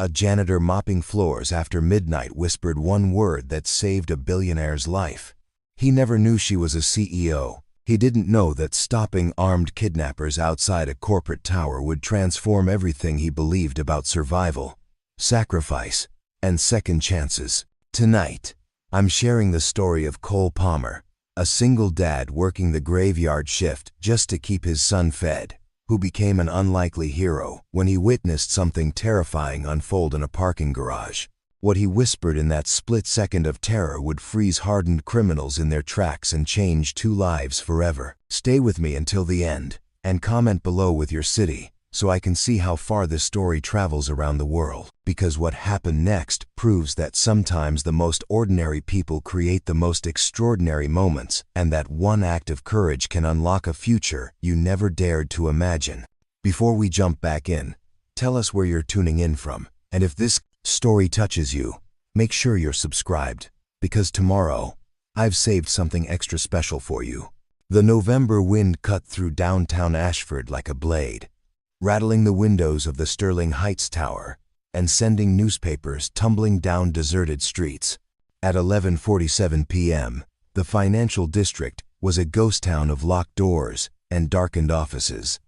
A janitor mopping floors after midnight whispered one word that saved a billionaire's life. He never knew she was a CEO. He didn't know that stopping armed kidnappers outside a corporate tower would transform everything he believed about survival, sacrifice, and second chances. Tonight, I'm sharing the story of Cole Palmer, a single dad working the graveyard shift just to keep his son fed, who became an unlikely hero when he witnessed something terrifying unfold in a parking garage. What he whispered in that split second of terror would freeze hardened criminals in their tracks and change 2 lives forever. Stay with me until the end, and comment below with your city, so I can see how far this story travels around the world. Because what happened next proves that sometimes the most ordinary people create the most extraordinary moments, and that one act of courage can unlock a future you never dared to imagine. Before we jump back in, tell us where you're tuning in from, and if this story touches you, make sure you're subscribed, because tomorrow, I've saved something extra special for you. The November wind cut through downtown Ashford like a blade, rattling the windows of the Sterling Heights Tower and sending newspapers tumbling down deserted streets. At 11:47 p.m., the financial district was a ghost town of locked doors and darkened offices,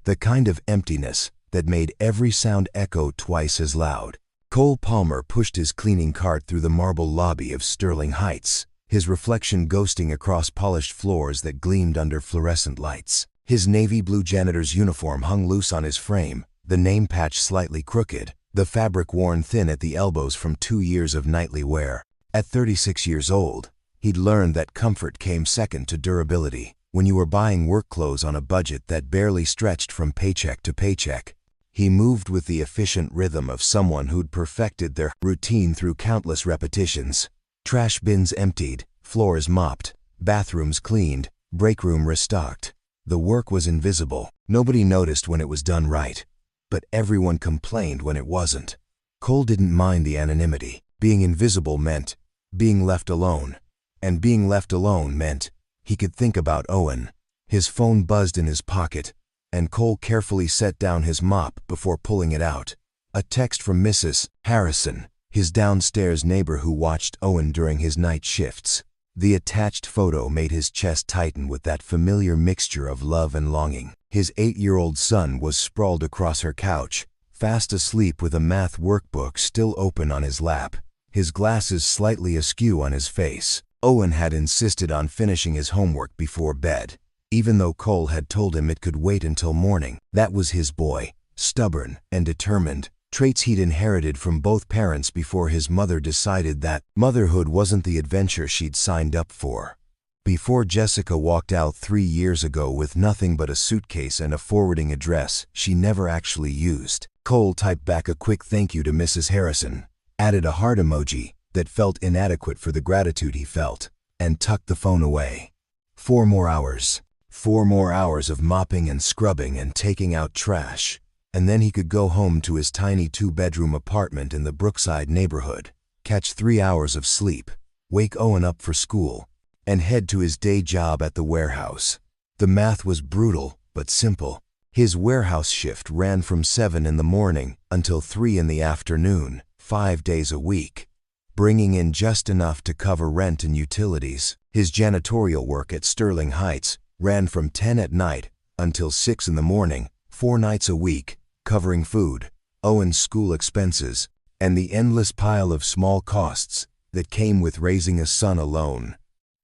the kind of emptiness that made every sound echo twice as loud. Cole Palmer pushed his cleaning cart through the marble lobby of Sterling Heights, his reflection ghosting across polished floors that gleamed under fluorescent lights. His navy blue janitor's uniform hung loose on his frame, the name patch slightly crooked, the fabric worn thin at the elbows from 2 years of nightly wear. At 36 years old, he'd learned that comfort came second to durability. When you were buying work clothes on a budget that barely stretched from paycheck to paycheck, he moved with the efficient rhythm of someone who'd perfected their routine through countless repetitions. Trash bins emptied, floors mopped, bathrooms cleaned, break room restocked. The work was invisible. Nobody noticed when it was done right, but everyone complained when it wasn't. Cole didn't mind the anonymity. Being invisible meant being left alone, and being left alone meant he could think about Owen. His phone buzzed in his pocket, and Cole carefully set down his mop before pulling it out. A text from Mrs. Harrison, his downstairs neighbor who watched Owen during his night shifts. The attached photo made his chest tighten with that familiar mixture of love and longing. His 8-year-old son was sprawled across her couch, fast asleep with a math workbook still open on his lap, his glasses slightly askew on his face. Owen had insisted on finishing his homework before bed, even though Cole had told him it could wait until morning. That was his boy, stubborn and determined, traits he'd inherited from both parents before his mother decided that motherhood wasn't the adventure she'd signed up for. Before Jessica walked out 3 years ago with nothing but a suitcase and a forwarding address she never actually used, Cole typed back a quick thank you to Mrs. Harrison, added a heart emoji that felt inadequate for the gratitude he felt, and tucked the phone away. 4 more hours. 4 more hours of mopping and scrubbing and taking out trash, and then he could go home to his tiny 2-bedroom apartment in the Brookside neighborhood, catch 3 hours of sleep, wake Owen up for school, and head to his day job at the warehouse. The math was brutal but simple. His warehouse shift ran from 7 in the morning until 3 in the afternoon, 5 days a week, bringing in just enough to cover rent and utilities. His janitorial work at Sterling Heights ran from 10 at night until 6 in the morning, 4 nights a week, covering food, Owen's school expenses, and the endless pile of small costs that came with raising a son alone.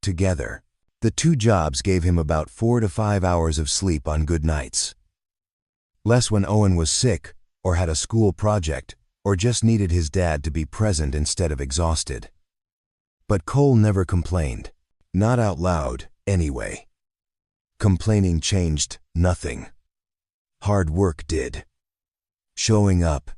Together, the 2 jobs gave him about 4 to 5 hours of sleep on good nights. Less when Owen was sick, or had a school project, or just needed his dad to be present instead of exhausted. But Cole never complained. Not out loud, anyway. Complaining changed nothing. Hard work did. Showing up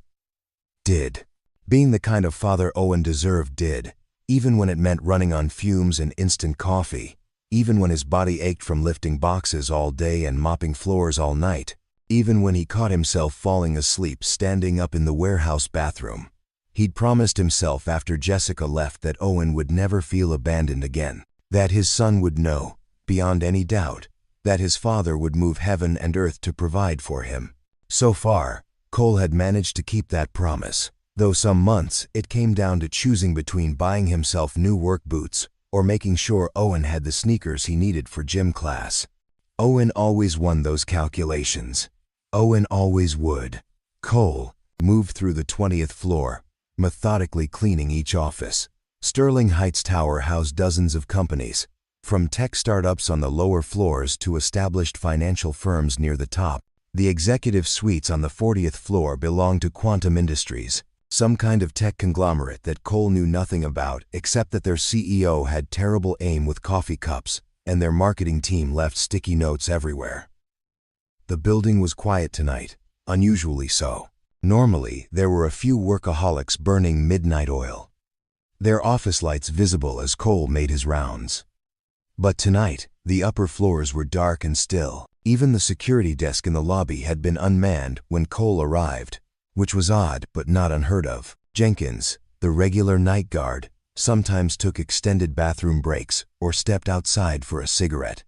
did. Being the kind of father Owen deserved did, even when it meant running on fumes and instant coffee, even when his body ached from lifting boxes all day and mopping floors all night, even when he caught himself falling asleep standing up in the warehouse bathroom. He'd promised himself after Jessica left that Owen would never feel abandoned again, that his son would know, beyond any doubt, that his father would move heaven and earth to provide for him. So far, Cole had managed to keep that promise, Though some months it came down to choosing between buying himself new work boots or making sure Owen had the sneakers he needed for gym class. Owen always won those calculations. Owen always would. Cole moved through the 20th floor, methodically cleaning each office. Sterling Heights Tower housed dozens of companies, from tech startups on the lower floors to established financial firms near the top. The executive suites on the 40th floor belonged to Quantum Industries, some kind of tech conglomerate that Cole knew nothing about except that their CEO had terrible aim with coffee cups and their marketing team left sticky notes everywhere. The building was quiet tonight, unusually so. Normally, there were a few workaholics burning midnight oil, their office lights visible as Cole made his rounds. But tonight, the upper floors were dark and still. Even the security desk in the lobby had been unmanned when Cole arrived, which was odd but not unheard of. Jenkins, the regular night guard, sometimes took extended bathroom breaks or stepped outside for a cigarette.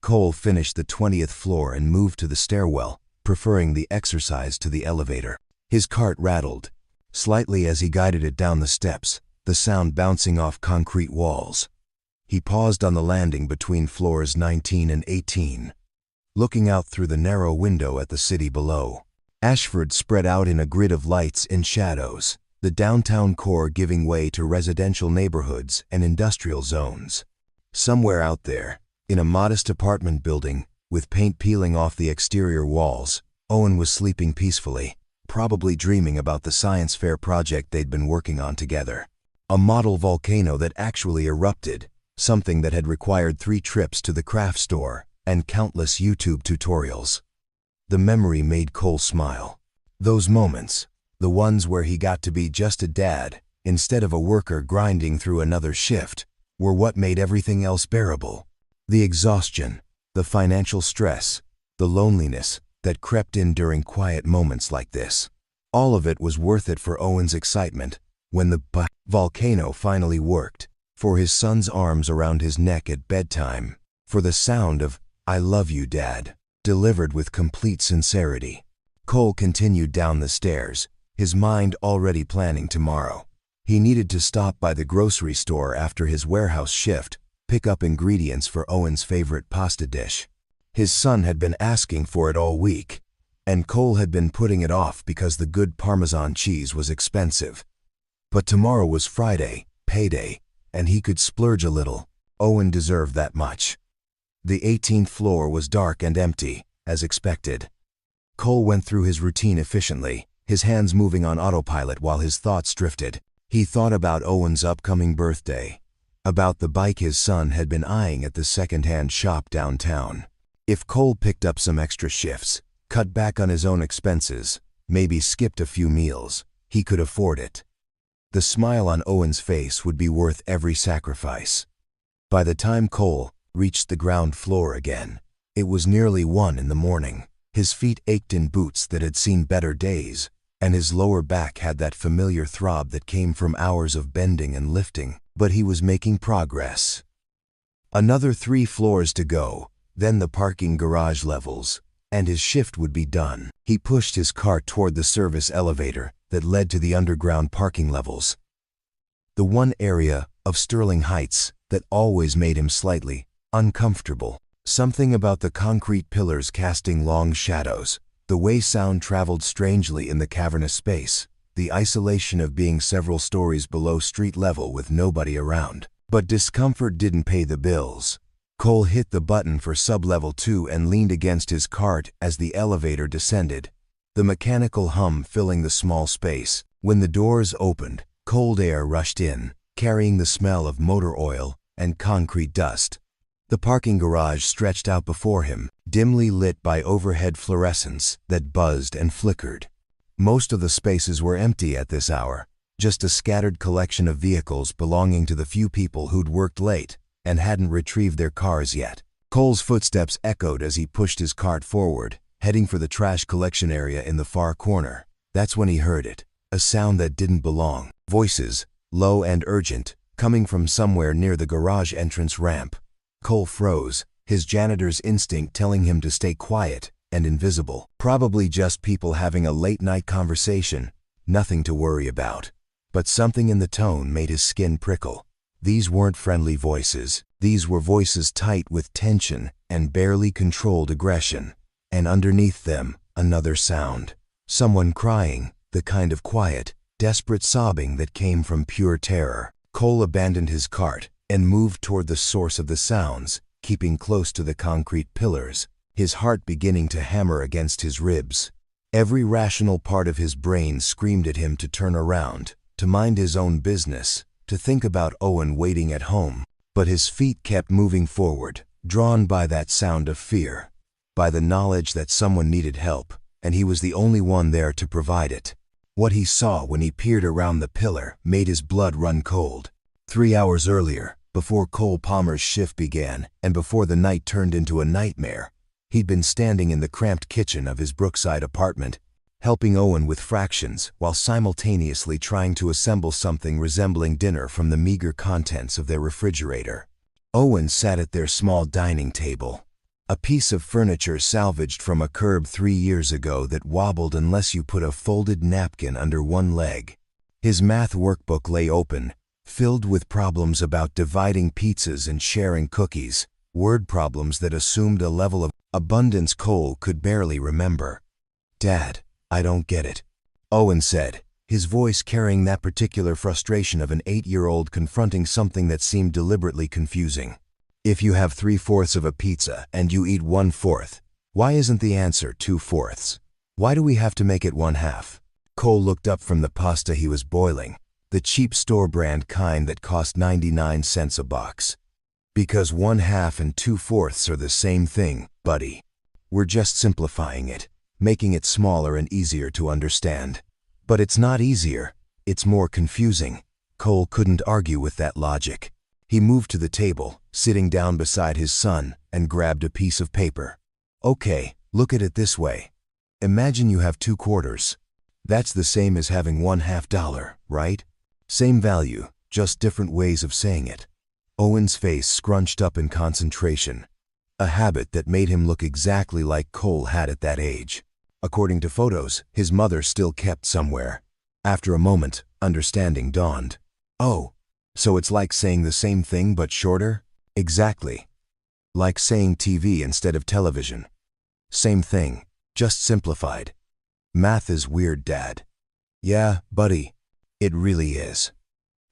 Cole finished the 20th floor and moved to the stairwell, preferring the exercise to the elevator. His cart rattled slightly as he guided it down the steps, the sound bouncing off concrete walls. He paused on the landing between floors 19 and 18, looking out through the narrow window at the city below. Ashford spread out in a grid of lights and shadows, the downtown core giving way to residential neighborhoods and industrial zones. Somewhere out there, in a modest apartment building, with paint peeling off the exterior walls, Owen was sleeping peacefully, probably dreaming about the science fair project they'd been working on together. A model volcano that actually erupted, something that had required 3 trips to the craft store and countless YouTube tutorials. The memory made Cole smile. Those moments, the ones where he got to be just a dad instead of a worker grinding through another shift, were what made everything else bearable. The exhaustion, the financial stress, the loneliness that crept in during quiet moments like this. All of it was worth it for Owen's excitement when the volcano finally worked, for his son's arms around his neck at bedtime, for the sound of "I love you, Dad," delivered with complete sincerity. Cole continued down the stairs, his mind already planning tomorrow. He needed to stop by the grocery store after his warehouse shift, pick up ingredients for Owen's favorite pasta dish. His son had been asking for it all week, and Cole had been putting it off because the good Parmesan cheese was expensive. But tomorrow was Friday, payday, and he could splurge a little. Owen deserved that much. The 18th floor was dark and empty, as expected. Cole went through his routine efficiently, his hands moving on autopilot while his thoughts drifted. He thought about Owen's upcoming birthday, about the bike his son had been eyeing at the second-hand shop downtown. If Cole picked up some extra shifts, cut back on his own expenses, maybe skipped a few meals, he could afford it. The smile on Owen's face would be worth every sacrifice. By the time Cole reached the ground floor again, it was nearly 1 in the morning. His feet ached in boots that had seen better days, and his lower back had that familiar throb that came from hours of bending and lifting, but he was making progress. Another 3 floors to go, then the parking garage levels, and his shift would be done. He pushed his cart toward the service elevator that led to the underground parking levels. The one area of Sterling Heights that always made him slightly uncomfortable. Something about the concrete pillars casting long shadows, the way sound traveled strangely in the cavernous space, the isolation of being several stories below street level with nobody around. But discomfort didn't pay the bills. Cole hit the button for sub-level 2 and leaned against his cart as the elevator descended, the mechanical hum filling the small space. When the doors opened, cold air rushed in, carrying the smell of motor oil and concrete dust. The parking garage stretched out before him, dimly lit by overhead fluorescents that buzzed and flickered. Most of the spaces were empty at this hour, just a scattered collection of vehicles belonging to the few people who'd worked late and hadn't retrieved their cars yet. Cole's footsteps echoed as he pushed his cart forward, heading for the trash collection area in the far corner. That's when he heard it, a sound that didn't belong. Voices, low and urgent, coming from somewhere near the garage entrance ramp. Cole froze, his janitor's instinct telling him to stay quiet and invisible. Probably just people having a late-night conversation, nothing to worry about. But something in the tone made his skin prickle. These weren't friendly voices. These were voices tight with tension and barely controlled aggression. And underneath them, another sound. Someone crying, the kind of quiet, desperate sobbing that came from pure terror. Cole abandoned his cart and moved toward the source of the sounds, keeping close to the concrete pillars, his heart beginning to hammer against his ribs. Every rational part of his brain screamed at him to turn around, to mind his own business, to think about Owen waiting at home. But his feet kept moving forward, drawn by that sound of fear, by the knowledge that someone needed help, and he was the only one there to provide it. What he saw when he peered around the pillar made his blood run cold. 3 hours earlier, before Cole Palmer's shift began and before the night turned into a nightmare, he'd been standing in the cramped kitchen of his Brookside apartment, helping Owen with fractions while simultaneously trying to assemble something resembling dinner from the meager contents of their refrigerator. Owen sat at their small dining table, a piece of furniture salvaged from a curb 3 years ago that wobbled unless you put a folded napkin under one leg. His math workbook lay open, filled with problems about dividing pizzas and sharing cookies, word problems that assumed a level of abundance Cole could barely remember. "Dad, I don't get it," Owen said, his voice carrying that particular frustration of an 8-year-old confronting something that seemed deliberately confusing. "If you have 3/4 of a pizza and you eat 1/4, why isn't the answer 2/4? Why do we have to make it 1/2? Cole looked up from the pasta he was boiling, the cheap store brand kind that cost 99 cents a box. "Because 1/2 and 2/4 are the same thing, buddy. We're just simplifying it, making it smaller and easier to understand." "But it's not easier, it's more confusing." Cole couldn't argue with that logic. He moved to the table, sitting down beside his son, and grabbed a piece of paper. "Okay, look at it this way. Imagine you have 2 quarters. That's the same as having $1/2, right? Same value, just different ways of saying it." Owen's face scrunched up in concentration, a habit that made him look exactly like Cole had at that age. According to photos his mother still kept somewhere. After a moment, understanding dawned. "Oh, so it's like saying the same thing but shorter?" "Exactly. Like saying TV instead of television. Same thing, just simplified. Math is weird, Dad." "Yeah, buddy, it really is."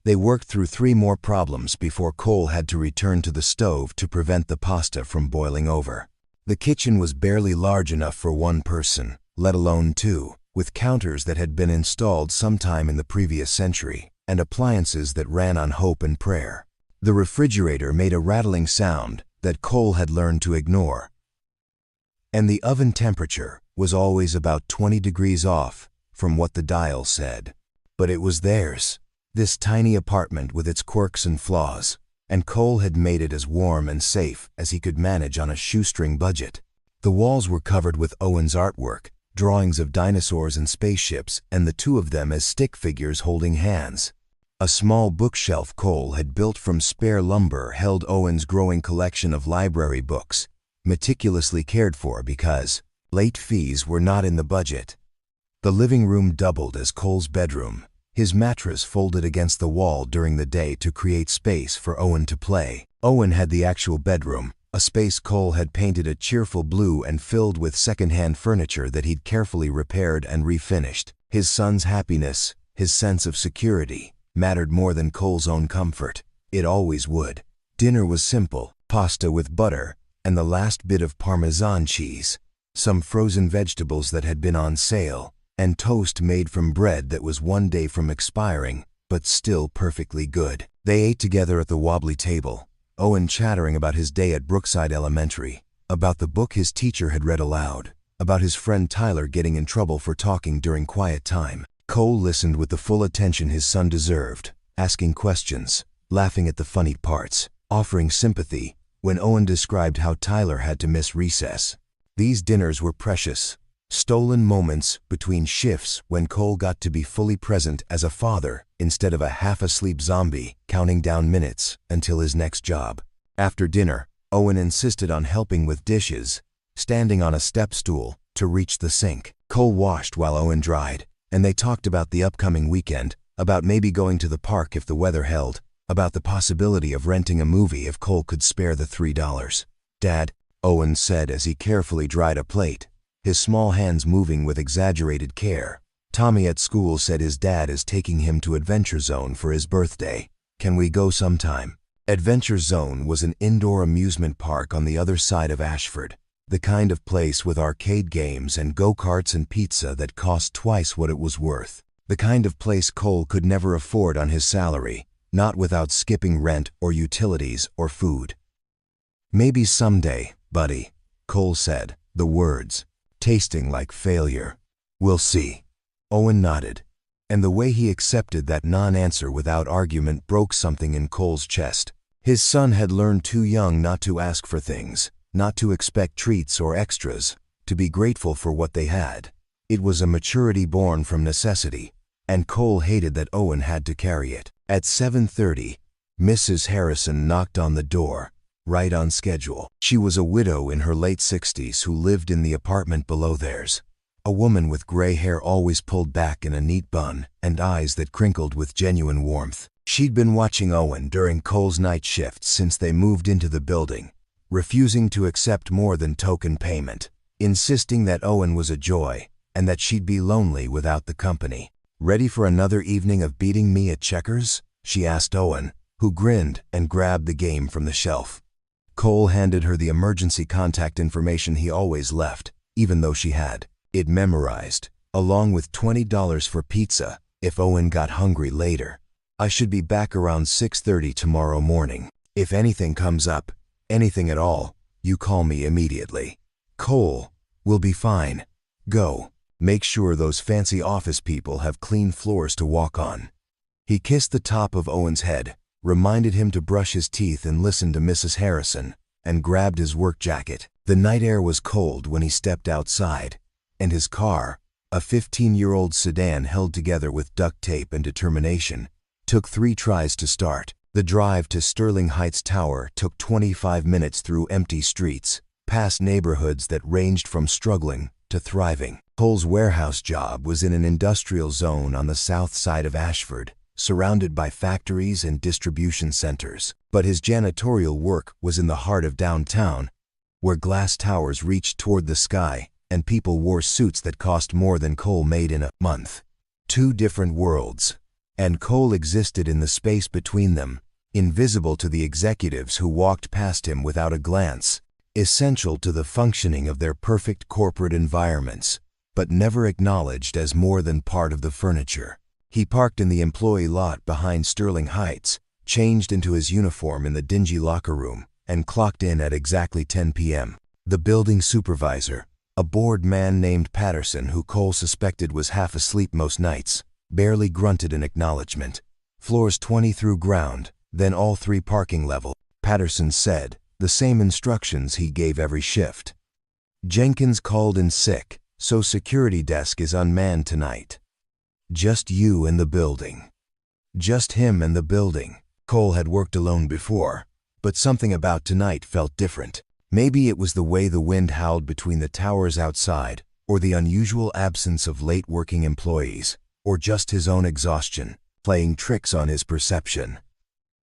They worked through 3 more problems before Cole had to return to the stove to prevent the pasta from boiling over. The kitchen was barely large enough for 1 person, let alone 2, with counters that had been installed sometime in the previous century, and appliances that ran on hope and prayer. The refrigerator made a rattling sound that Cole had learned to ignore. And the oven temperature was always about 20 degrees off from what the dial said. But it was theirs, this tiny apartment with its quirks and flaws, and Cole had made it as warm and safe as he could manage on a shoestring budget. The walls were covered with Owen's artwork, drawings of dinosaurs and spaceships, and the 2 of them as stick figures holding hands. A small bookshelf Cole had built from spare lumber held Owen's growing collection of library books, meticulously cared for because late fees were not in the budget. The living room doubled as Cole's bedroom, his mattress folded against the wall during the day to create space for Owen to play. Owen had the actual bedroom, a space Cole had painted a cheerful blue and filled with second-hand furniture that he'd carefully repaired and refinished. His son's happiness, his sense of security, mattered more than Cole's own comfort. It always would. Dinner was simple, pasta with butter, and the last bit of Parmesan cheese, some frozen vegetables that had been on sale, and toast made from bread that was 1 day from expiring, but still perfectly good. They ate together at the wobbly table, Owen chattering about his day at Brookside Elementary, about the book his teacher had read aloud, about his friend Tyler getting in trouble for talking during quiet time. Cole listened with the full attention his son deserved, asking questions, laughing at the funny parts, offering sympathy when Owen described how Tyler had to miss recess. These dinners were precious, stolen moments between shifts when Cole got to be fully present as a father instead of a half-asleep zombie counting down minutes until his next job. After dinner, Owen insisted on helping with dishes, standing on a step stool to reach the sink. Cole washed while Owen dried, and they talked about the upcoming weekend, about maybe going to the park if the weather held, about the possibility of renting a movie if Cole could spare the $3. "Dad," Owen said as he carefully dried a plate, his small hands moving with exaggerated care. "Tommy at school said his dad is taking him to Adventure Zone for his birthday. Can we go sometime?" Adventure Zone was an indoor amusement park on the other side of Ashford, the kind of place with arcade games and go-karts and pizza that cost twice what it was worth. The kind of place Cole could never afford on his salary, not without skipping rent or utilities or food. "Maybe someday, buddy," Cole said, the words tasting like failure. "We'll see." Owen nodded, and the way he accepted that non-answer without argument broke something in Cole's chest. His son had learned too young not to ask for things, not to expect treats or extras, to be grateful for what they had. It was a maturity born from necessity, and Cole hated that Owen had to carry it. At 7:30, Mrs. Harrison knocked on the door, right on schedule. She was a widow in her late 60s who lived in the apartment below theirs, a woman with gray hair always pulled back in a neat bun and eyes that crinkled with genuine warmth. She'd been watching Owen during Cole's night shift since they moved into the building, refusing to accept more than token payment, insisting that Owen was a joy and that she'd be lonely without the company. "Ready for another evening of beating me at checkers?" she asked Owen, who grinned and grabbed the game from the shelf. Cole handed her the emergency contact information he always left, even though she had it memorized, along with $20 for pizza if Owen got hungry later. "I should be back around 6:30 tomorrow morning. If anything comes up, anything at all, you call me immediately." "Cole, we'll be fine. Go. Make sure those fancy office people have clean floors to walk on." He kissed the top of Owen's head, reminded him to brush his teeth and listen to Mrs. Harrison, and grabbed his work jacket. The night air was cold when he stepped outside, and his car, a 15-year-old sedan held together with duct tape and determination, took 3 tries to start. The drive to Sterling Heights Tower took 25 minutes through empty streets, past neighborhoods that ranged from struggling to thriving. Cole's warehouse job was in an industrial zone on the south side of Ashford, surrounded by factories and distribution centers. But his janitorial work was in the heart of downtown, where glass towers reached toward the sky and people wore suits that cost more than Cole made in a month. 2 different worlds. And Cole existed in the space between them, invisible to the executives who walked past him without a glance, essential to the functioning of their perfect corporate environments, but never acknowledged as more than part of the furniture. He parked in the employee lot behind Sterling Heights, changed into his uniform in the dingy locker room, and clocked in at exactly 10 p.m. The building supervisor, a bored man named Patterson who Cole suspected was half asleep most nights, barely grunted in acknowledgement. "Floors 20 through ground, then all 3 parking level," Patterson said, the same instructions he gave every shift. "Jenkins called in sick, so security desk is unmanned tonight. Just you in the building." Just him in the building. Cole had worked alone before, but something about tonight felt different. Maybe it was the way the wind howled between the towers outside, or the unusual absence of late working employees, or just his own exhaustion, playing tricks on his perception.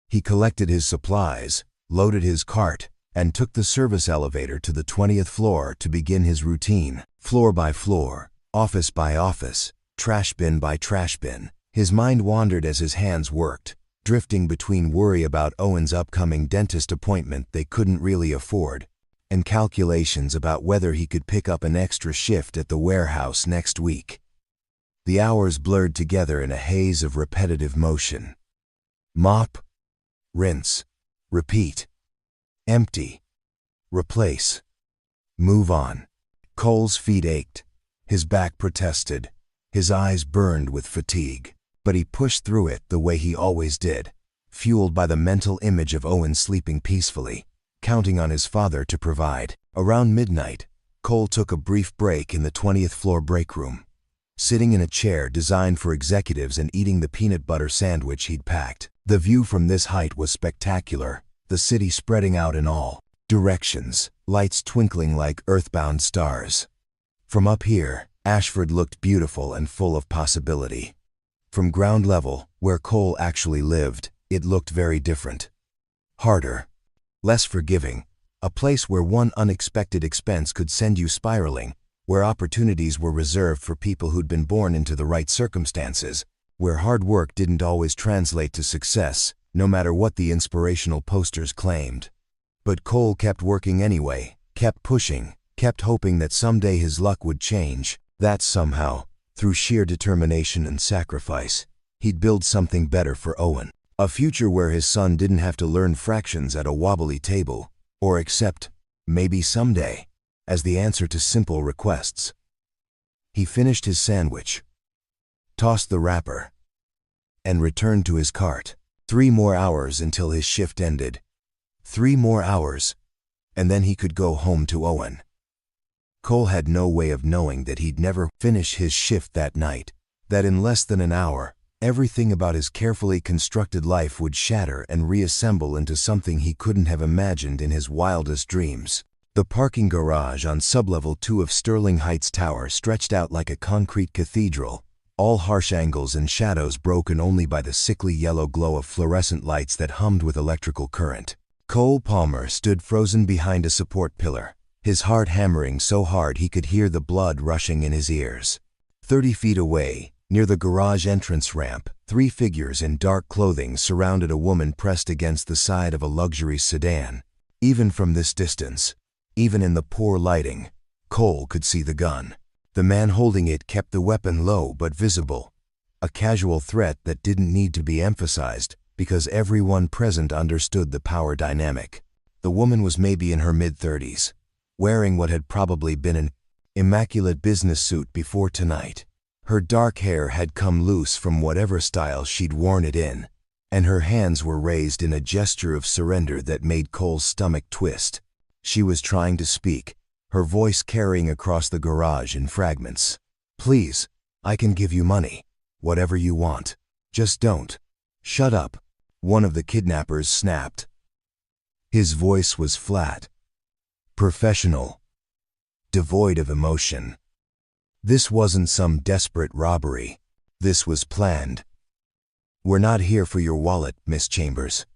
He collected his supplies, loaded his cart, and took the service elevator to the 20th floor to begin his routine. Floor by floor, office by office, trash bin by trash bin. His mind wandered as his hands worked, drifting between worry about Owen's upcoming dentist appointment they couldn't really afford, and calculations about whether he could pick up an extra shift at the warehouse next week. The hours blurred together in a haze of repetitive motion. Mop, rinse, repeat, empty, replace, move on. Cole's feet ached, his back protested, his eyes burned with fatigue, but he pushed through it the way he always did, fueled by the mental image of Owen sleeping peacefully, counting on his father to provide. Around midnight, Cole took a brief break in the 20th floor break room, sitting in a chair designed for executives and eating the peanut butter sandwich he'd packed. The view from this height was spectacular, the city spreading out in all directions, lights twinkling like earthbound stars. From up here, Ashford looked beautiful and full of possibility. From ground level, where Cole actually lived, it looked very different. Harder. Less forgiving. A place where one unexpected expense could send you spiraling, where opportunities were reserved for people who'd been born into the right circumstances, where hard work didn't always translate to success, no matter what the inspirational posters claimed. But Cole kept working anyway, kept pushing, kept hoping that someday his luck would change, that somehow, through sheer determination and sacrifice, he'd build something better for Owen. A future where his son didn't have to learn fractions at a wobbly table, or accept, maybe someday, as the answer to simple requests. He finished his sandwich, tossed the wrapper, and returned to his cart. 3 more hours until his shift ended. 3 more hours, and then he could go home to Owen. Cole had no way of knowing that he'd never finish his shift that night, that in less than an hour, everything about his carefully constructed life would shatter and reassemble into something he couldn't have imagined in his wildest dreams. The parking garage on sublevel 2 of Sterling Heights Tower stretched out like a concrete cathedral, all harsh angles and shadows broken only by the sickly yellow glow of fluorescent lights that hummed with electrical current. Cole Palmer stood frozen behind a support pillar, his heart hammering so hard he could hear the blood rushing in his ears. 30 feet away, near the garage entrance ramp, 3 figures in dark clothing surrounded a woman pressed against the side of a luxury sedan. Even from this distance, even in the poor lighting, Cole could see the gun. The man holding it kept the weapon low but visible, a casual threat that didn't need to be emphasized because everyone present understood the power dynamic. The woman was maybe in her mid-30s, wearing what had probably been an immaculate business suit before tonight. Her dark hair had come loose from whatever style she'd worn it in, and her hands were raised in a gesture of surrender that made Cole's stomach twist. She was trying to speak, her voice carrying across the garage in fragments. "Please, I can give you money. Whatever you want. Just don't." "Shut up," one of the kidnappers snapped. His voice was flat, professional, devoid of emotion. This wasn't some desperate robbery. This was planned. "We're not here for your wallet, Miss Chambers.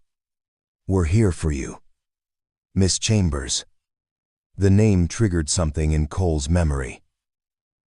We're here for you." Miss Chambers. The name triggered something in Cole's memory.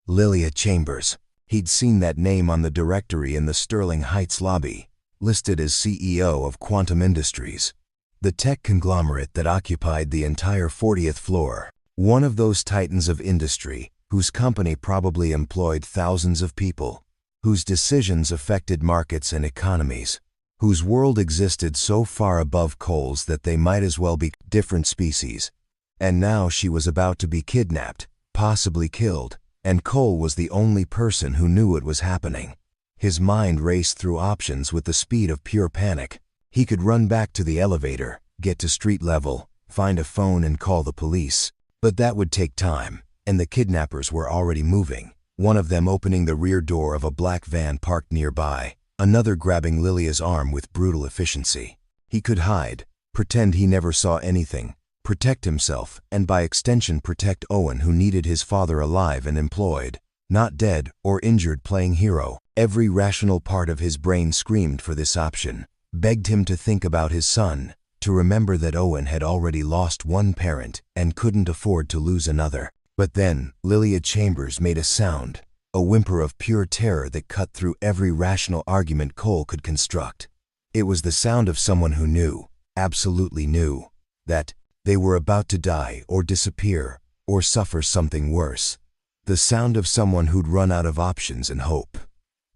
Lilia Chambers. He'd seen that name on the directory in the Sterling Heights lobby, listed as CEO of Quantum Industries, the tech conglomerate that occupied the entire 40th floor. One of those titans of industry, whose company probably employed thousands of people, whose decisions affected markets and economies, whose world existed so far above Cole's that they might as well be different species. And now she was about to be kidnapped, possibly killed, and Cole was the only person who knew it was happening. His mind raced through options with the speed of pure panic. He could run back to the elevator, get to street level, find a phone and call the police. But that would take time, and the kidnappers were already moving, one of them opening the rear door of a black van parked nearby, another grabbing Lilia's arm with brutal efficiency. He could hide, pretend he never saw anything, protect himself, and by extension protect Owen, who needed his father alive and employed, not dead or injured playing hero. Every rational part of his brain screamed for this option, begged him to think about his son, to remember that Owen had already lost one parent and couldn't afford to lose another. But then, Lilia Chambers made a sound, a whimper of pure terror that cut through every rational argument Cole could construct. It was the sound of someone who knew, absolutely knew, that they were about to die or disappear or suffer something worse. The sound of someone who'd run out of options and hope.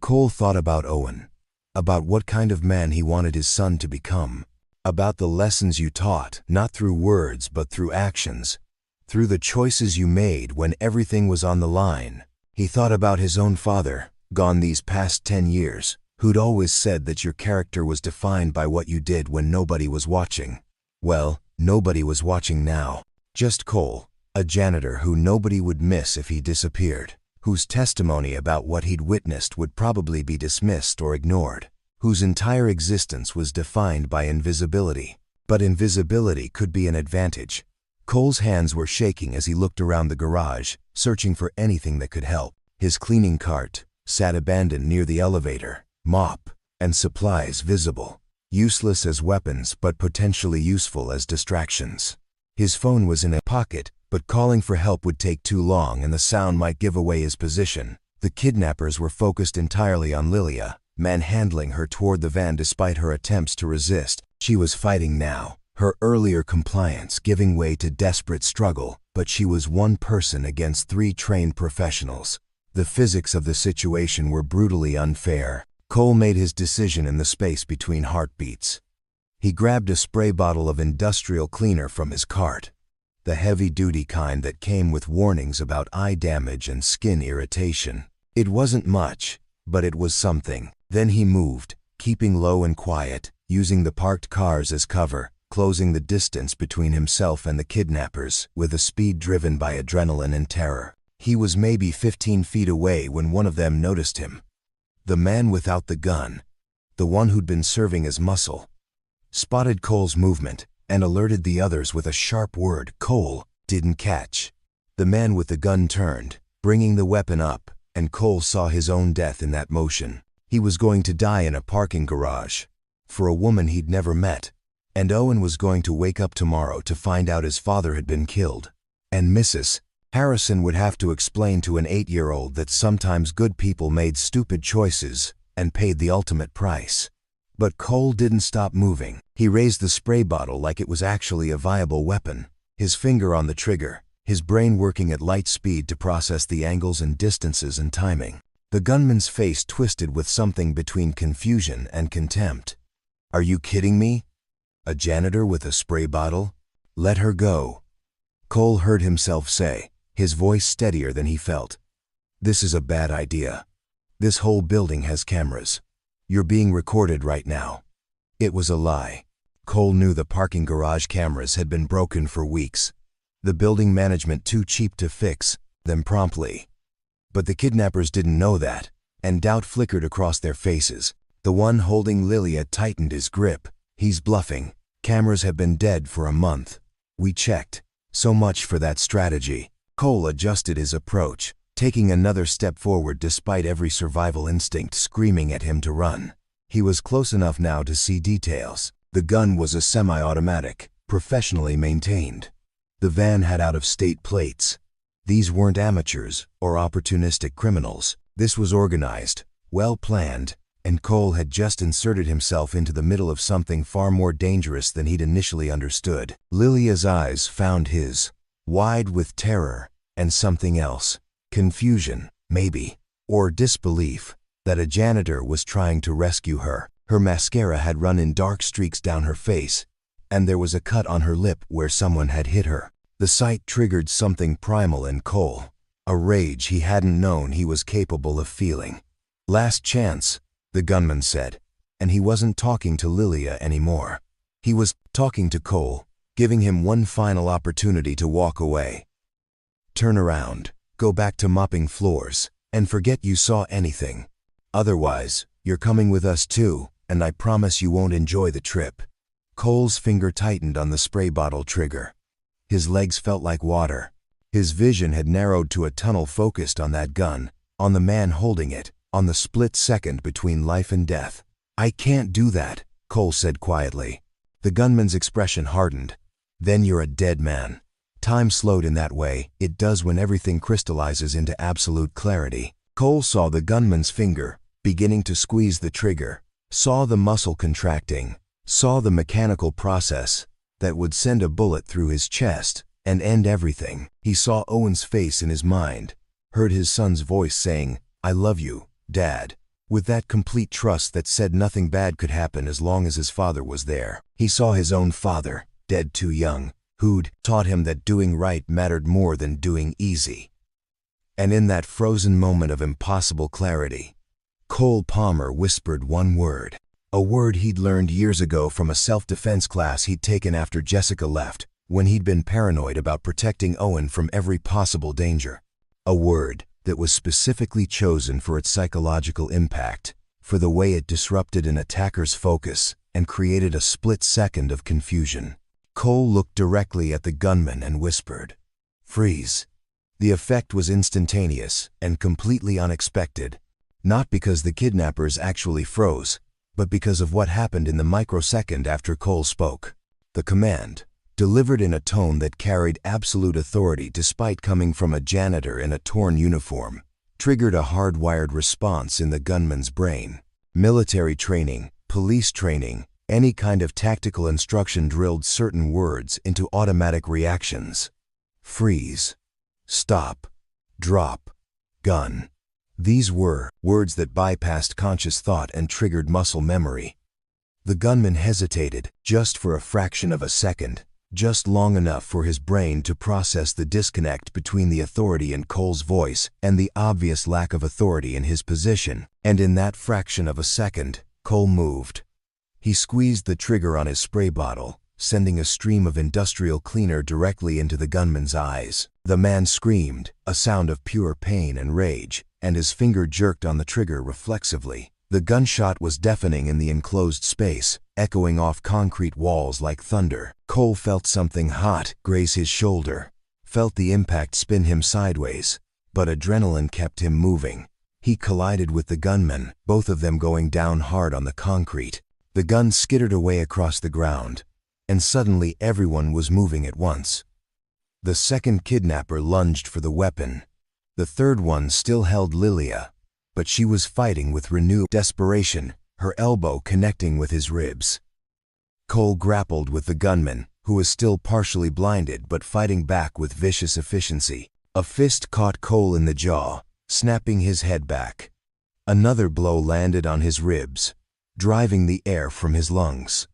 Cole thought about Owen, about what kind of man he wanted his son to become, about the lessons you taught, not through words but through actions, through the choices you made when everything was on the line. He thought about his own father, gone these past 10 years, who'd always said that your character was defined by what you did when nobody was watching. Well, nobody was watching now. Just Cole, a janitor who nobody would miss if he disappeared, whose testimony about what he'd witnessed would probably be dismissed or ignored, whose entire existence was defined by invisibility. But invisibility could be an advantage. Cole's hands were shaking as he looked around the garage, searching for anything that could help. His cleaning cart sat abandoned near the elevator, mop and supplies visible, useless as weapons but potentially useful as distractions. His phone was in a pocket, but calling for help would take too long and the sound might give away his position. The kidnappers were focused entirely on Lilia, manhandling her toward the van despite her attempts to resist. She was fighting now, her earlier compliance giving way to desperate struggle, but she was one person against 3 trained professionals. The physics of the situation were brutally unfair. Cole made his decision in the space between heartbeats. He grabbed a spray bottle of industrial cleaner from his cart, the heavy-duty kind that came with warnings about eye damage and skin irritation. It wasn't much, but it was something. Then he moved, keeping low and quiet, using the parked cars as cover, closing the distance between himself and the kidnappers with a speed driven by adrenaline and terror. He was maybe 15 feet away when one of them noticed him. The man without the gun, the one who'd been serving as muscle, spotted Cole's movement and alerted the others with a sharp word Cole didn't catch. The man with the gun turned, bringing the weapon up, and Cole saw his own death in that motion. He was going to die in a parking garage, for a woman he'd never met, and Owen was going to wake up tomorrow to find out his father had been killed. And Mrs. Harrison would have to explain to an 8-year-old that sometimes good people made stupid choices and paid the ultimate price. But Cole didn't stop moving. He raised the spray bottle like it was actually a viable weapon, his finger on the trigger, his brain working at light speed to process the angles and distances and timing. The gunman's face twisted with something between confusion and contempt. "Are you kidding me? A janitor with a spray bottle? Let her go," Cole heard himself say, his voice steadier than he felt. "This is a bad idea. This whole building has cameras. You're being recorded right now." It was a lie. Cole knew the parking garage cameras had been broken for weeks. The building management too cheap to fix them promptly. But the kidnappers didn't know that, and doubt flickered across their faces. The one holding Lilia tightened his grip. "He's bluffing. Cameras have been dead for a month. We checked. So much for that strategy." Cole adjusted his approach, taking another step forward despite every survival instinct screaming at him to run. He was close enough now to see details. The gun was a semi-automatic, professionally maintained. The van had out-of-state plates. These weren't amateurs or opportunistic criminals. This was organized, well-planned, and Cole had just inserted himself into the middle of something far more dangerous than he'd initially understood. Lilia's eyes found his, wide with terror and something else. Confusion, maybe, or disbelief that a janitor was trying to rescue her. Her mascara had run in dark streaks down her face, and there was a cut on her lip where someone had hit her. The sight triggered something primal in Cole, a rage he hadn't known he was capable of feeling. "Last chance," the gunman said, and he wasn't talking to Lilia anymore. He was talking to Cole, giving him one final opportunity to walk away. "Turn around, go back to mopping floors, and forget you saw anything. Otherwise, you're coming with us too, and I promise you won't enjoy the trip." Cole's finger tightened on the spray bottle trigger. His legs felt like water. His vision had narrowed to a tunnel focused on that gun, on the man holding it, on the split second between life and death. "I can't do that," Cole said quietly. The gunman's expression hardened. "Then you're a dead man." Time slowed in that way it does when everything crystallizes into absolute clarity. Cole saw the gunman's finger beginning to squeeze the trigger, saw the muscle contracting, saw the mechanical process that would send a bullet through his chest and end everything. He saw Owen's face in his mind, heard his son's voice saying, "I love you, Dad," with that complete trust that said nothing bad could happen as long as his father was there. He saw his own father, dead too young, who'd taught him that doing right mattered more than doing easy. And in that frozen moment of impossible clarity, Cole Palmer whispered one word, a word he'd learned years ago from a self-defense class he'd taken after Jessica left, when he'd been paranoid about protecting Owen from every possible danger. A word that was specifically chosen for its psychological impact, for the way it disrupted an attacker's focus and created a split second of confusion. Cole looked directly at the gunman and whispered, "Freeze." The effect was instantaneous and completely unexpected, not because the kidnappers actually froze, but because of what happened in the microsecond after Cole spoke. The command, delivered in a tone that carried absolute authority despite coming from a janitor in a torn uniform, triggered a hardwired response in the gunman's brain. Military training, police training, any kind of tactical instruction drilled certain words into automatic reactions. Freeze. Stop. Drop. Gun. These were words that bypassed conscious thought and triggered muscle memory. The gunman hesitated, just for a fraction of a second, just long enough for his brain to process the disconnect between the authority in Cole's voice and the obvious lack of authority in his position. And in that fraction of a second, Cole moved. He squeezed the trigger on his spray bottle, sending a stream of industrial cleaner directly into the gunman's eyes. The man screamed, a sound of pure pain and rage, and his finger jerked on the trigger reflexively. The gunshot was deafening in the enclosed space, echoing off concrete walls like thunder. Cole felt something hot graze his shoulder, felt the impact spin him sideways, but adrenaline kept him moving. He collided with the gunman, both of them going down hard on the concrete. The gun skittered away across the ground, and suddenly everyone was moving at once. The second kidnapper lunged for the weapon. The third one still held Lilia, but she was fighting with renewed desperation, her elbow connecting with his ribs. Cole grappled with the gunman, who was still partially blinded but fighting back with vicious efficiency. A fist caught Cole in the jaw, snapping his head back. Another blow landed on his ribs, driving the air from his lungs.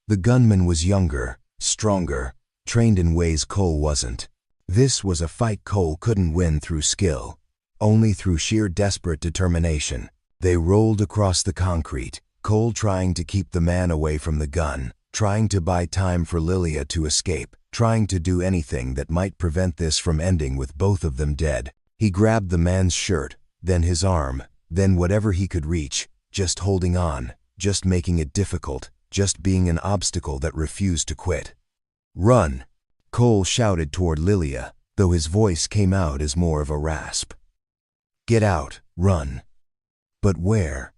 The gunman was younger, stronger, trained in ways Cole wasn't. This was a fight Cole couldn't win through skill, only through sheer desperate determination. They rolled across the concrete, Cole trying to keep the man away from the gun, trying to buy time for Lilia to escape, trying to do anything that might prevent this from ending with both of them dead. He grabbed the man's shirt, then his arm, then whatever he could reach, just holding on, just making it difficult, just being an obstacle that refused to quit. "Run!" Cole shouted toward Lilia, though his voice came out as more of a rasp. "Get out, run." But where?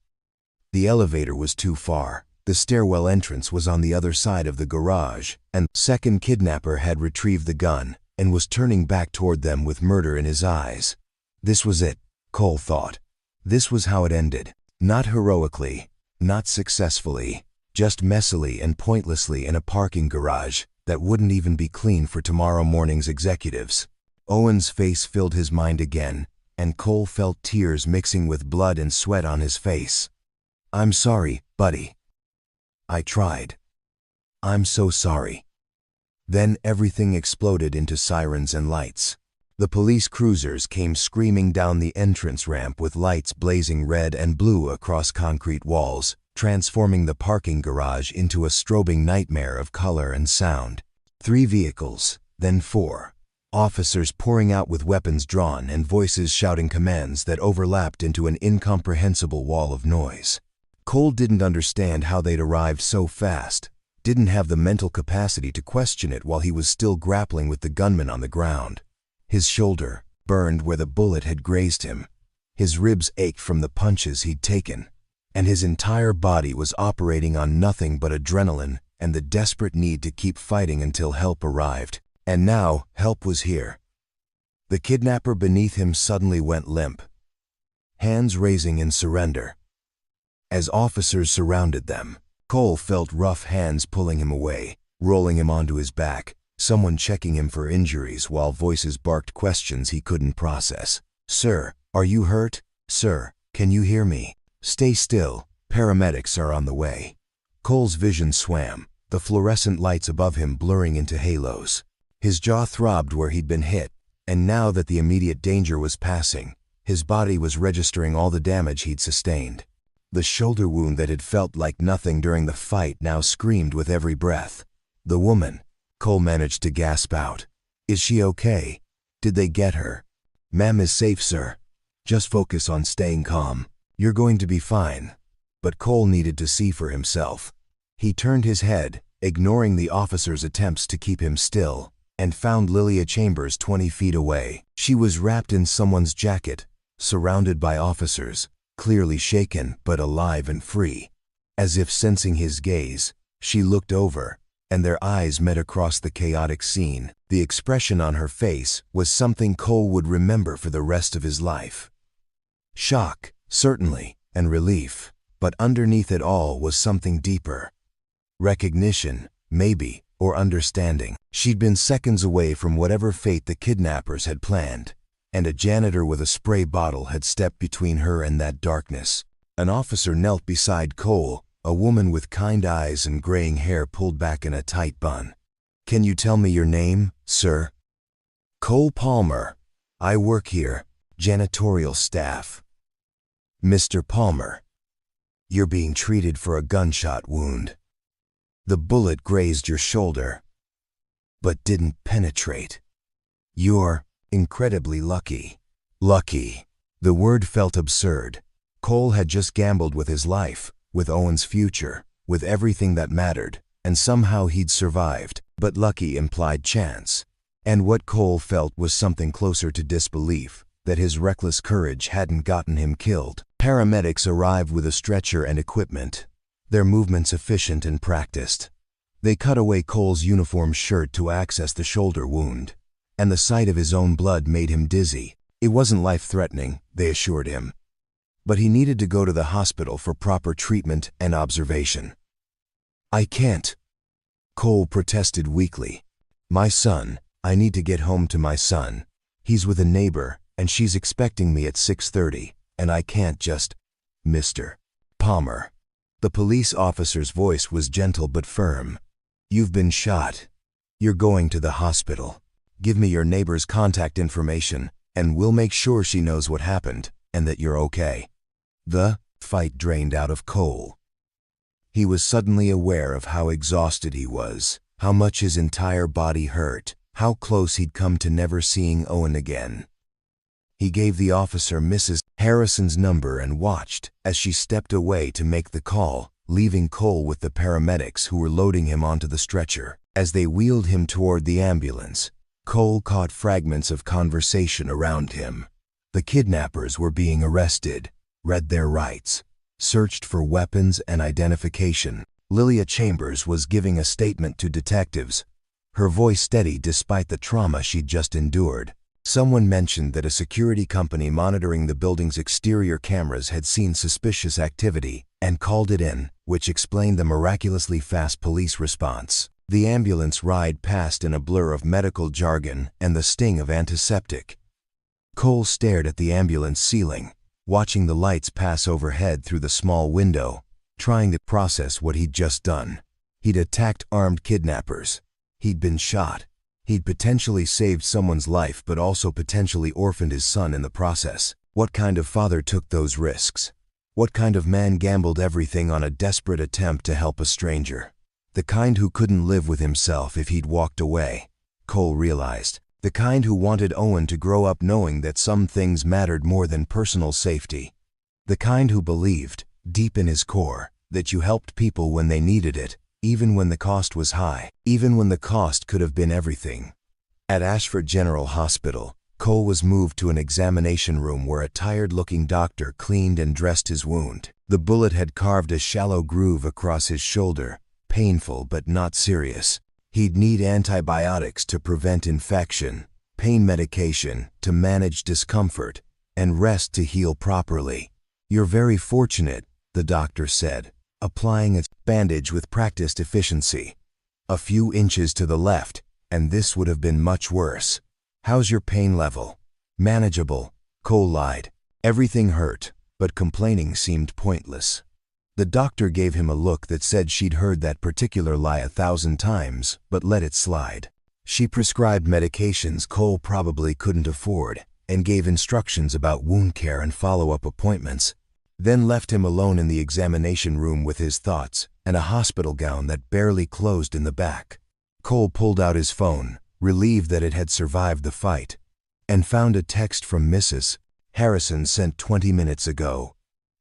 The elevator was too far. The stairwell entrance was on the other side of the garage, and the second kidnapper had retrieved the gun and was turning back toward them with murder in his eyes. This was it, Cole thought. This was how it ended. Not heroically, not successfully, just messily and pointlessly in a parking garage that wouldn't even be clean for tomorrow morning's executives. Owen's face filled his mind again, and Cole felt tears mixing with blood and sweat on his face. "I'm sorry, buddy. I tried. I'm so sorry." Then everything exploded into sirens and lights. The police cruisers came screaming down the entrance ramp with lights blazing red and blue across concrete walls, transforming the parking garage into a strobing nightmare of color and sound. 3 vehicles, then 4. Officers pouring out with weapons drawn and voices shouting commands that overlapped into an incomprehensible wall of noise. Cole didn't understand how they'd arrived so fast, didn't have the mental capacity to question it while he was still grappling with the gunman on the ground. His shoulder burned where the bullet had grazed him. His ribs ached from the punches he'd taken, and his entire body was operating on nothing but adrenaline and the desperate need to keep fighting until help arrived. And now, help was here. The kidnapper beneath him suddenly went limp, hands raising in surrender. As officers surrounded them, Cole felt rough hands pulling him away, rolling him onto his back, someone checking him for injuries while voices barked questions he couldn't process. "Sir, are you hurt? Sir, can you hear me? Stay still, paramedics are on the way." Cole's vision swam, the fluorescent lights above him blurring into halos. His jaw throbbed where he'd been hit, and now that the immediate danger was passing, his body was registering all the damage he'd sustained. The shoulder wound that had felt like nothing during the fight now screamed with every breath. "The woman," Cole managed to gasp out. "Is she okay? Did they get her?" "Ma'am is safe, sir. Just focus on staying calm. You're going to be fine." But Cole needed to see for himself. He turned his head, ignoring the officer's attempts to keep him still. and found Lilia Chambers 20 feet away. She was wrapped in someone's jacket, surrounded by officers, clearly shaken but alive and free. As if sensing his gaze, she looked over, and their eyes met across the chaotic scene. The expression on her face was something Cole would remember for the rest of his life. Shock, certainly, and relief, but underneath it all was something deeper. Recognition, maybe, or understanding. She'd been seconds away from whatever fate the kidnappers had planned, and a janitor with a spray bottle had stepped between her and that darkness. An officer knelt beside Cole, a woman with kind eyes and graying hair pulled back in a tight bun. "Can you tell me your name, sir?" "Cole Palmer. I work here, janitorial staff." "Mr. Palmer, you're being treated for a gunshot wound. The bullet grazed your shoulder, but didn't penetrate. You're incredibly lucky." Lucky. The word felt absurd. Cole had just gambled with his life, with Owen's future, with everything that mattered, and somehow he'd survived. But lucky implied chance. And what Cole felt was something closer to disbelief, that his reckless courage hadn't gotten him killed. Paramedics arrived with a stretcher and equipment, their movements efficient and practiced. They cut away Cole's uniform shirt to access the shoulder wound, and the sight of his own blood made him dizzy. It wasn't life-threatening, they assured him, but he needed to go to the hospital for proper treatment and observation. "I can't," Cole protested weakly. "My son, I need to get home to my son. He's with a neighbor, and she's expecting me at 6:30, and I can't just—" "Mr. Palmer." The police officer's voice was gentle but firm. "You've been shot. You're going to the hospital. Give me your neighbor's contact information, and we'll make sure she knows what happened, and that you're okay." The fight drained out of Cole. He was suddenly aware of how exhausted he was, how much his entire body hurt, how close he'd come to never seeing Owen again. He gave the officer Mrs. Harrison's number and watched as she stepped away to make the call, leaving Cole with the paramedics who were loading him onto the stretcher. As they wheeled him toward the ambulance, Cole caught fragments of conversation around him. The kidnappers were being arrested, read their rights, searched for weapons and identification. Lilia Chambers was giving a statement to detectives, her voice steady despite the trauma she'd just endured. Someone mentioned that a security company monitoring the building's exterior cameras had seen suspicious activity and called it in, which explained the miraculously fast police response. The ambulance ride passed in a blur of medical jargon and the sting of antiseptic. Cole stared at the ambulance ceiling, watching the lights pass overhead through the small window, trying to process what he'd just done. He'd attacked armed kidnappers. He'd been shot. He'd potentially saved someone's life but also potentially orphaned his son in the process. What kind of father took those risks? What kind of man gambled everything on a desperate attempt to help a stranger? The kind who couldn't live with himself if he'd walked away, Cole realized. The kind who wanted Owen to grow up knowing that some things mattered more than personal safety. The kind who believed, deep in his core, that you helped people when they needed it, even when the cost was high, even when the cost could have been everything. At Ashford General Hospital, Cole was moved to an examination room where a tired-looking doctor cleaned and dressed his wound. The bullet had carved a shallow groove across his shoulder, painful but not serious. He'd need antibiotics to prevent infection, pain medication to manage discomfort, and rest to heal properly. "You're very fortunate," the doctor said, applying a bandage with practiced efficiency. "A few inches to the left, and this would have been much worse. How's your pain level?" "Manageable," Cole lied. Everything hurt, but complaining seemed pointless. The doctor gave him a look that said she'd heard that particular lie 1,000 times, but let it slide. She prescribed medications Cole probably couldn't afford, and gave instructions about wound care and follow-up appointments, then left him alone in the examination room with his thoughts and a hospital gown that barely closed in the back. Cole pulled out his phone, relieved that it had survived the fight, and found a text from Mrs. Harrison sent 20 minutes ago.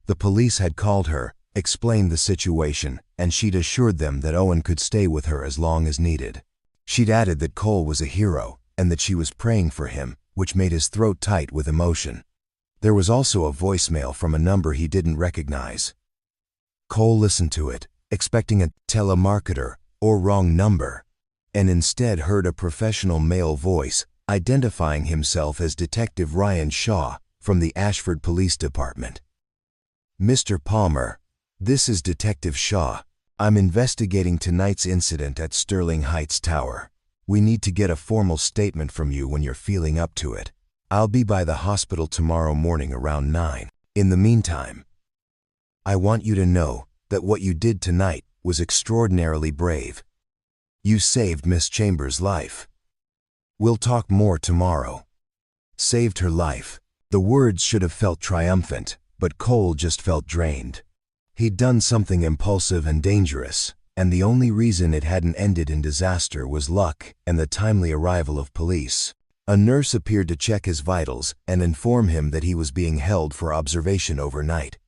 The police had called her, explained the situation, and she'd assured them that Owen could stay with her as long as needed. She'd added that Cole was a hero and that she was praying for him, which made his throat tight with emotion. There was also a voicemail from a number he didn't recognize. Cole listened to it, expecting a telemarketer or wrong number, and instead heard a professional male voice identifying himself as Detective Ryan Shaw from the Ashford Police Department. "Mr. Palmer, this is Detective Shaw. I'm investigating tonight's incident at Sterling Heights Tower. We need to get a formal statement from you when you're feeling up to it. I'll be by the hospital tomorrow morning around 9. In the meantime, I want you to know that what you did tonight was extraordinarily brave. You saved Miss Chambers' life. We'll talk more tomorrow." Saved her life. The words should have felt triumphant, but Cole just felt drained. He'd done something impulsive and dangerous, and the only reason it hadn't ended in disaster was luck and the timely arrival of police. A nurse appeared to check his vitals and inform him that he was being held for observation overnight.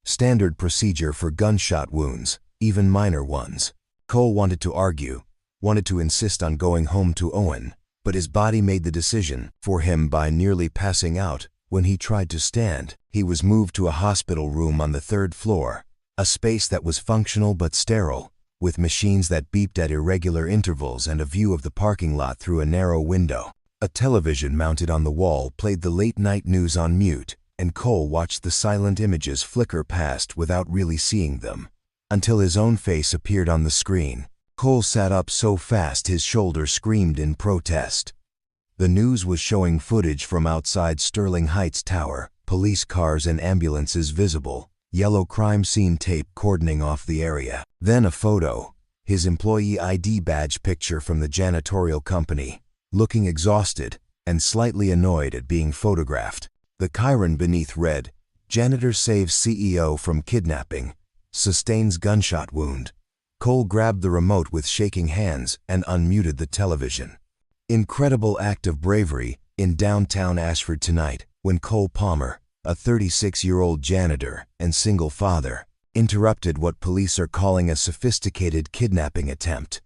Standard procedure for gunshot wounds, even minor ones. Cole wanted to argue, wanted to insist on going home to Owen, but his body made the decision for him by nearly passing out. When he tried to stand, he was moved to a hospital room on the 3rd floor, a space that was functional but sterile, with machines that beeped at irregular intervals and a view of the parking lot through a narrow window. A television mounted on the wall played the late-night news on mute, and Cole watched the silent images flicker past without really seeing them, until his own face appeared on the screen. Cole sat up so fast his shoulder screamed in protest. The news was showing footage from outside Sterling Heights Tower, police cars and ambulances visible, yellow crime scene tape cordoning off the area. Then a photo, his employee ID badge picture from the janitorial company, looking exhausted and slightly annoyed at being photographed. The chyron beneath read, "Janitor saves CEO from kidnapping, sustains gunshot wound." Cole grabbed the remote with shaking hands and unmuted the television. Incredible act of bravery in downtown Ashford tonight when Cole Palmer, a 36-year-old janitor and single father, interrupted what police are calling a sophisticated kidnapping attempt.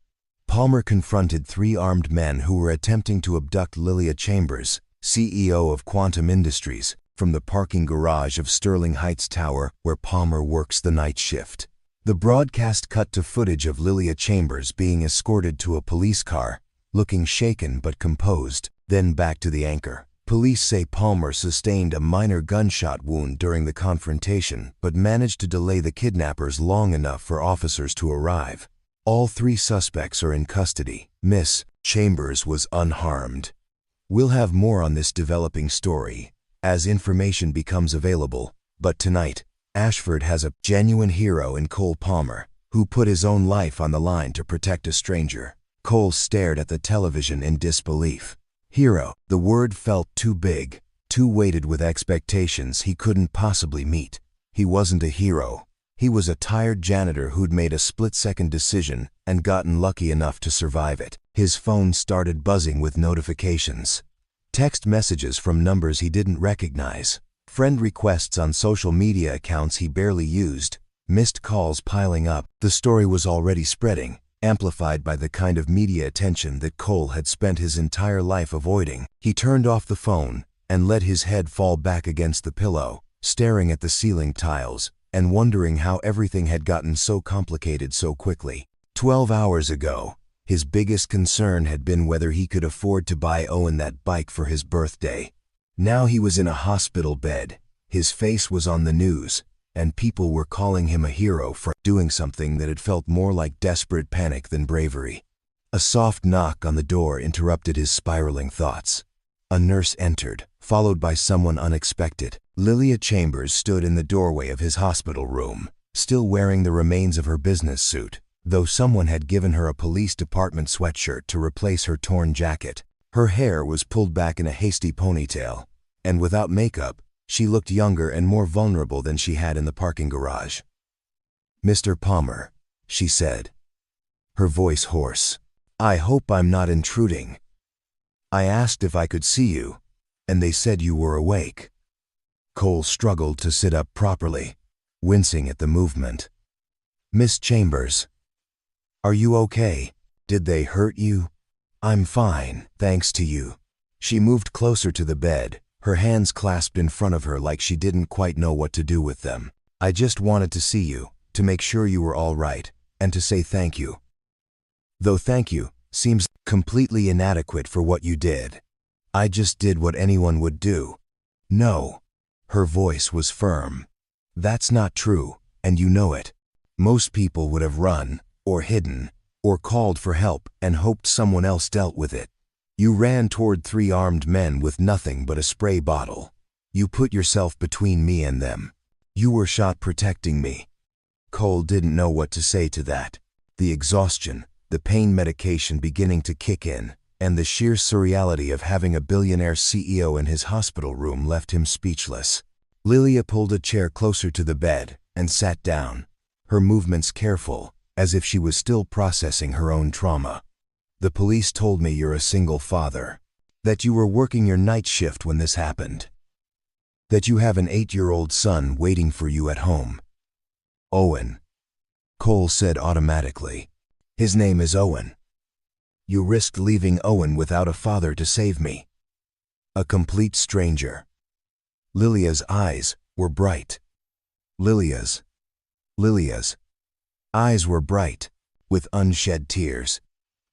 Palmer confronted 3 armed men who were attempting to abduct Lilia Chambers, CEO of Quantum Industries, from the parking garage of Sterling Heights Tower where Palmer works the night shift. The broadcast cut to footage of Lilia Chambers being escorted to a police car, looking shaken but composed, then back to the anchor. Police say Palmer sustained a minor gunshot wound during the confrontation but managed to delay the kidnappers long enough for officers to arrive. All 3 suspects are in custody. Miss Chambers was unharmed. We'll have more on this developing story as information becomes available, but tonight, Ashford has a genuine hero in Cole Palmer, who put his own life on the line to protect a stranger. Cole stared at the television in disbelief. Hero, the word felt too big, too weighted with expectations he couldn't possibly meet. He wasn't a hero. He was a tired janitor who'd made a split-second decision and gotten lucky enough to survive it. His phone started buzzing with notifications. Text messages from numbers he didn't recognize. Friend requests on social media accounts he barely used. Missed calls piling up. The story was already spreading, amplified by the kind of media attention that Cole had spent his entire life avoiding. He turned off the phone and let his head fall back against the pillow, staring at the ceiling tiles and wondering how everything had gotten so complicated so quickly. 12 hours ago, his biggest concern had been whether he could afford to buy Owen that bike for his birthday. Now he was in a hospital bed, his face was on the news, and people were calling him a hero for doing something that had felt more like desperate panic than bravery. A soft knock on the door interrupted his spiraling thoughts. A nurse entered, followed by someone unexpected. Lilia Chambers stood in the doorway of his hospital room, still wearing the remains of her business suit, though someone had given her a police department sweatshirt to replace her torn jacket. Her hair was pulled back in a hasty ponytail, and without makeup, she looked younger and more vulnerable than she had in the parking garage. "Mr. Palmer," she said, her voice hoarse. "I hope I'm not intruding. I asked if I could see you, and they said you were awake." Cole struggled to sit up properly, wincing at the movement. "Miss Chambers, are you okay? Did they hurt you?" I'm fine, thanks to you. She moved closer to the bed, her hands clasped in front of her like she didn't quite know what to do with them. I just wanted to see you, to make sure you were all right, and to say thank you. Though thank you seems completely inadequate for what you did. I just did what anyone would do. No. Her voice was firm. That's not true, and you know it. Most people would have run, or hidden, or called for help and hoped someone else dealt with it. You ran toward 3 armed men with nothing but a spray bottle. You put yourself between me and them. You were shot protecting me. Cole didn't know what to say to that. The exhaustion, the pain medication beginning to kick in, and the sheer surreality of having a billionaire CEO in his hospital room left him speechless. Lilia pulled a chair closer to the bed and sat down, her movements careful, as if she was still processing her own trauma. The police told me you're a single father, that you were working your night shift when this happened, that you have an 8-year-old son waiting for you at home. Owen, Cole said automatically. His name is Owen. You risked leaving Owen without a father to save me. A complete stranger. Lilia's eyes were bright. Lilia's eyes were bright, with unshed tears.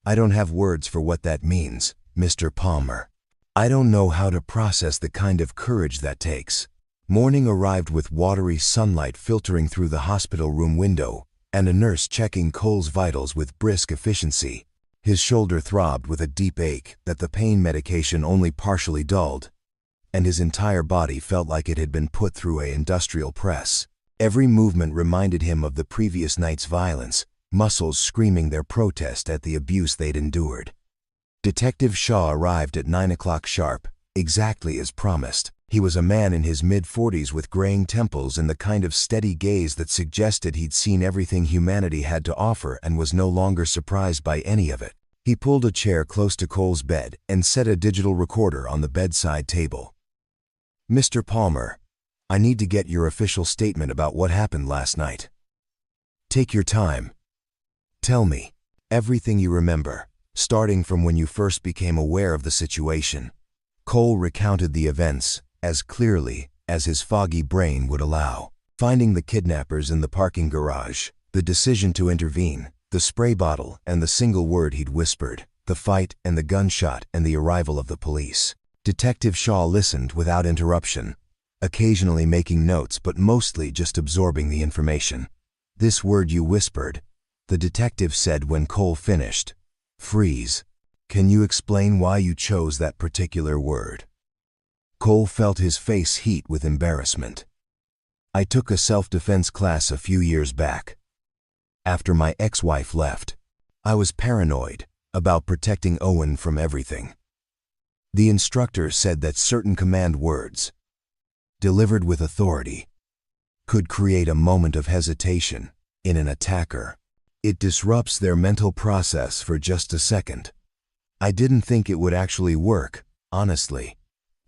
I don't have words for what that means, Mr. Palmer. I don't know how to process the kind of courage that takes. Morning arrived with watery sunlight filtering through the hospital room window, and a nurse checking Cole's vitals with brisk efficiency. His shoulder throbbed with a deep ache that the pain medication only partially dulled, and his entire body felt like it had been put through an industrial press. Every movement reminded him of the previous night's violence, muscles screaming their protest at the abuse they'd endured. Detective Shaw arrived at 9 o'clock sharp, exactly as promised. He was a man in his mid-40s with graying temples and the kind of steady gaze that suggested he'd seen everything humanity had to offer and was no longer surprised by any of it. He pulled a chair close to Cole's bed and set a digital recorder on the bedside table. Mr. Palmer, I need to get your official statement about what happened last night. Take your time. Tell me everything you remember, starting from when you first became aware of the situation. Cole recounted the events as clearly as his foggy brain would allow. Finding the kidnappers in the parking garage, the decision to intervene, the spray bottle and the single word he'd whispered, the fight and the gunshot and the arrival of the police. Detective Shaw listened without interruption, occasionally making notes but mostly just absorbing the information. This word you whispered, the detective said when Cole finished. Freeze. Can you explain why you chose that particular word? Cole felt his face heat with embarrassment. I took a self-defense class a few years back. After my ex-wife left, I was paranoid about protecting Owen from everything. The instructor said that certain command words, delivered with authority, could create a moment of hesitation in an attacker. It disrupts their mental process for just a second. I didn't think it would actually work, honestly.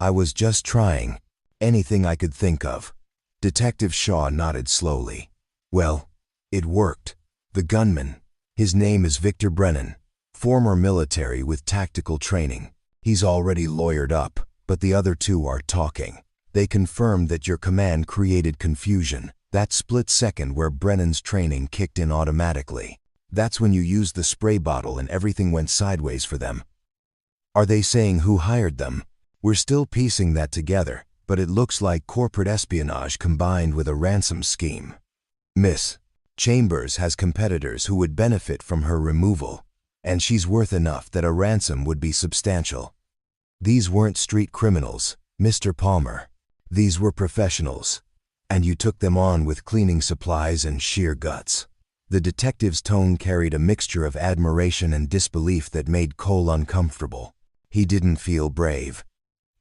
I was just trying anything I could think of. Detective Shaw nodded slowly. Well, it worked. The gunman, his name is Victor Brennan, former military with tactical training. He's already lawyered up, but the other 2 are talking. They confirmed that your command created confusion, that split second where Brennan's training kicked in automatically. That's when you used the spray bottle and everything went sideways for them. Are they saying who hired them? We're still piecing that together, but it looks like corporate espionage combined with a ransom scheme. Miss Chambers has competitors who would benefit from her removal, and she's worth enough that a ransom would be substantial. These weren't street criminals, Mr. Palmer. These were professionals, and you took them on with cleaning supplies and sheer guts. The detective's tone carried a mixture of admiration and disbelief that made Cole uncomfortable. He didn't feel brave.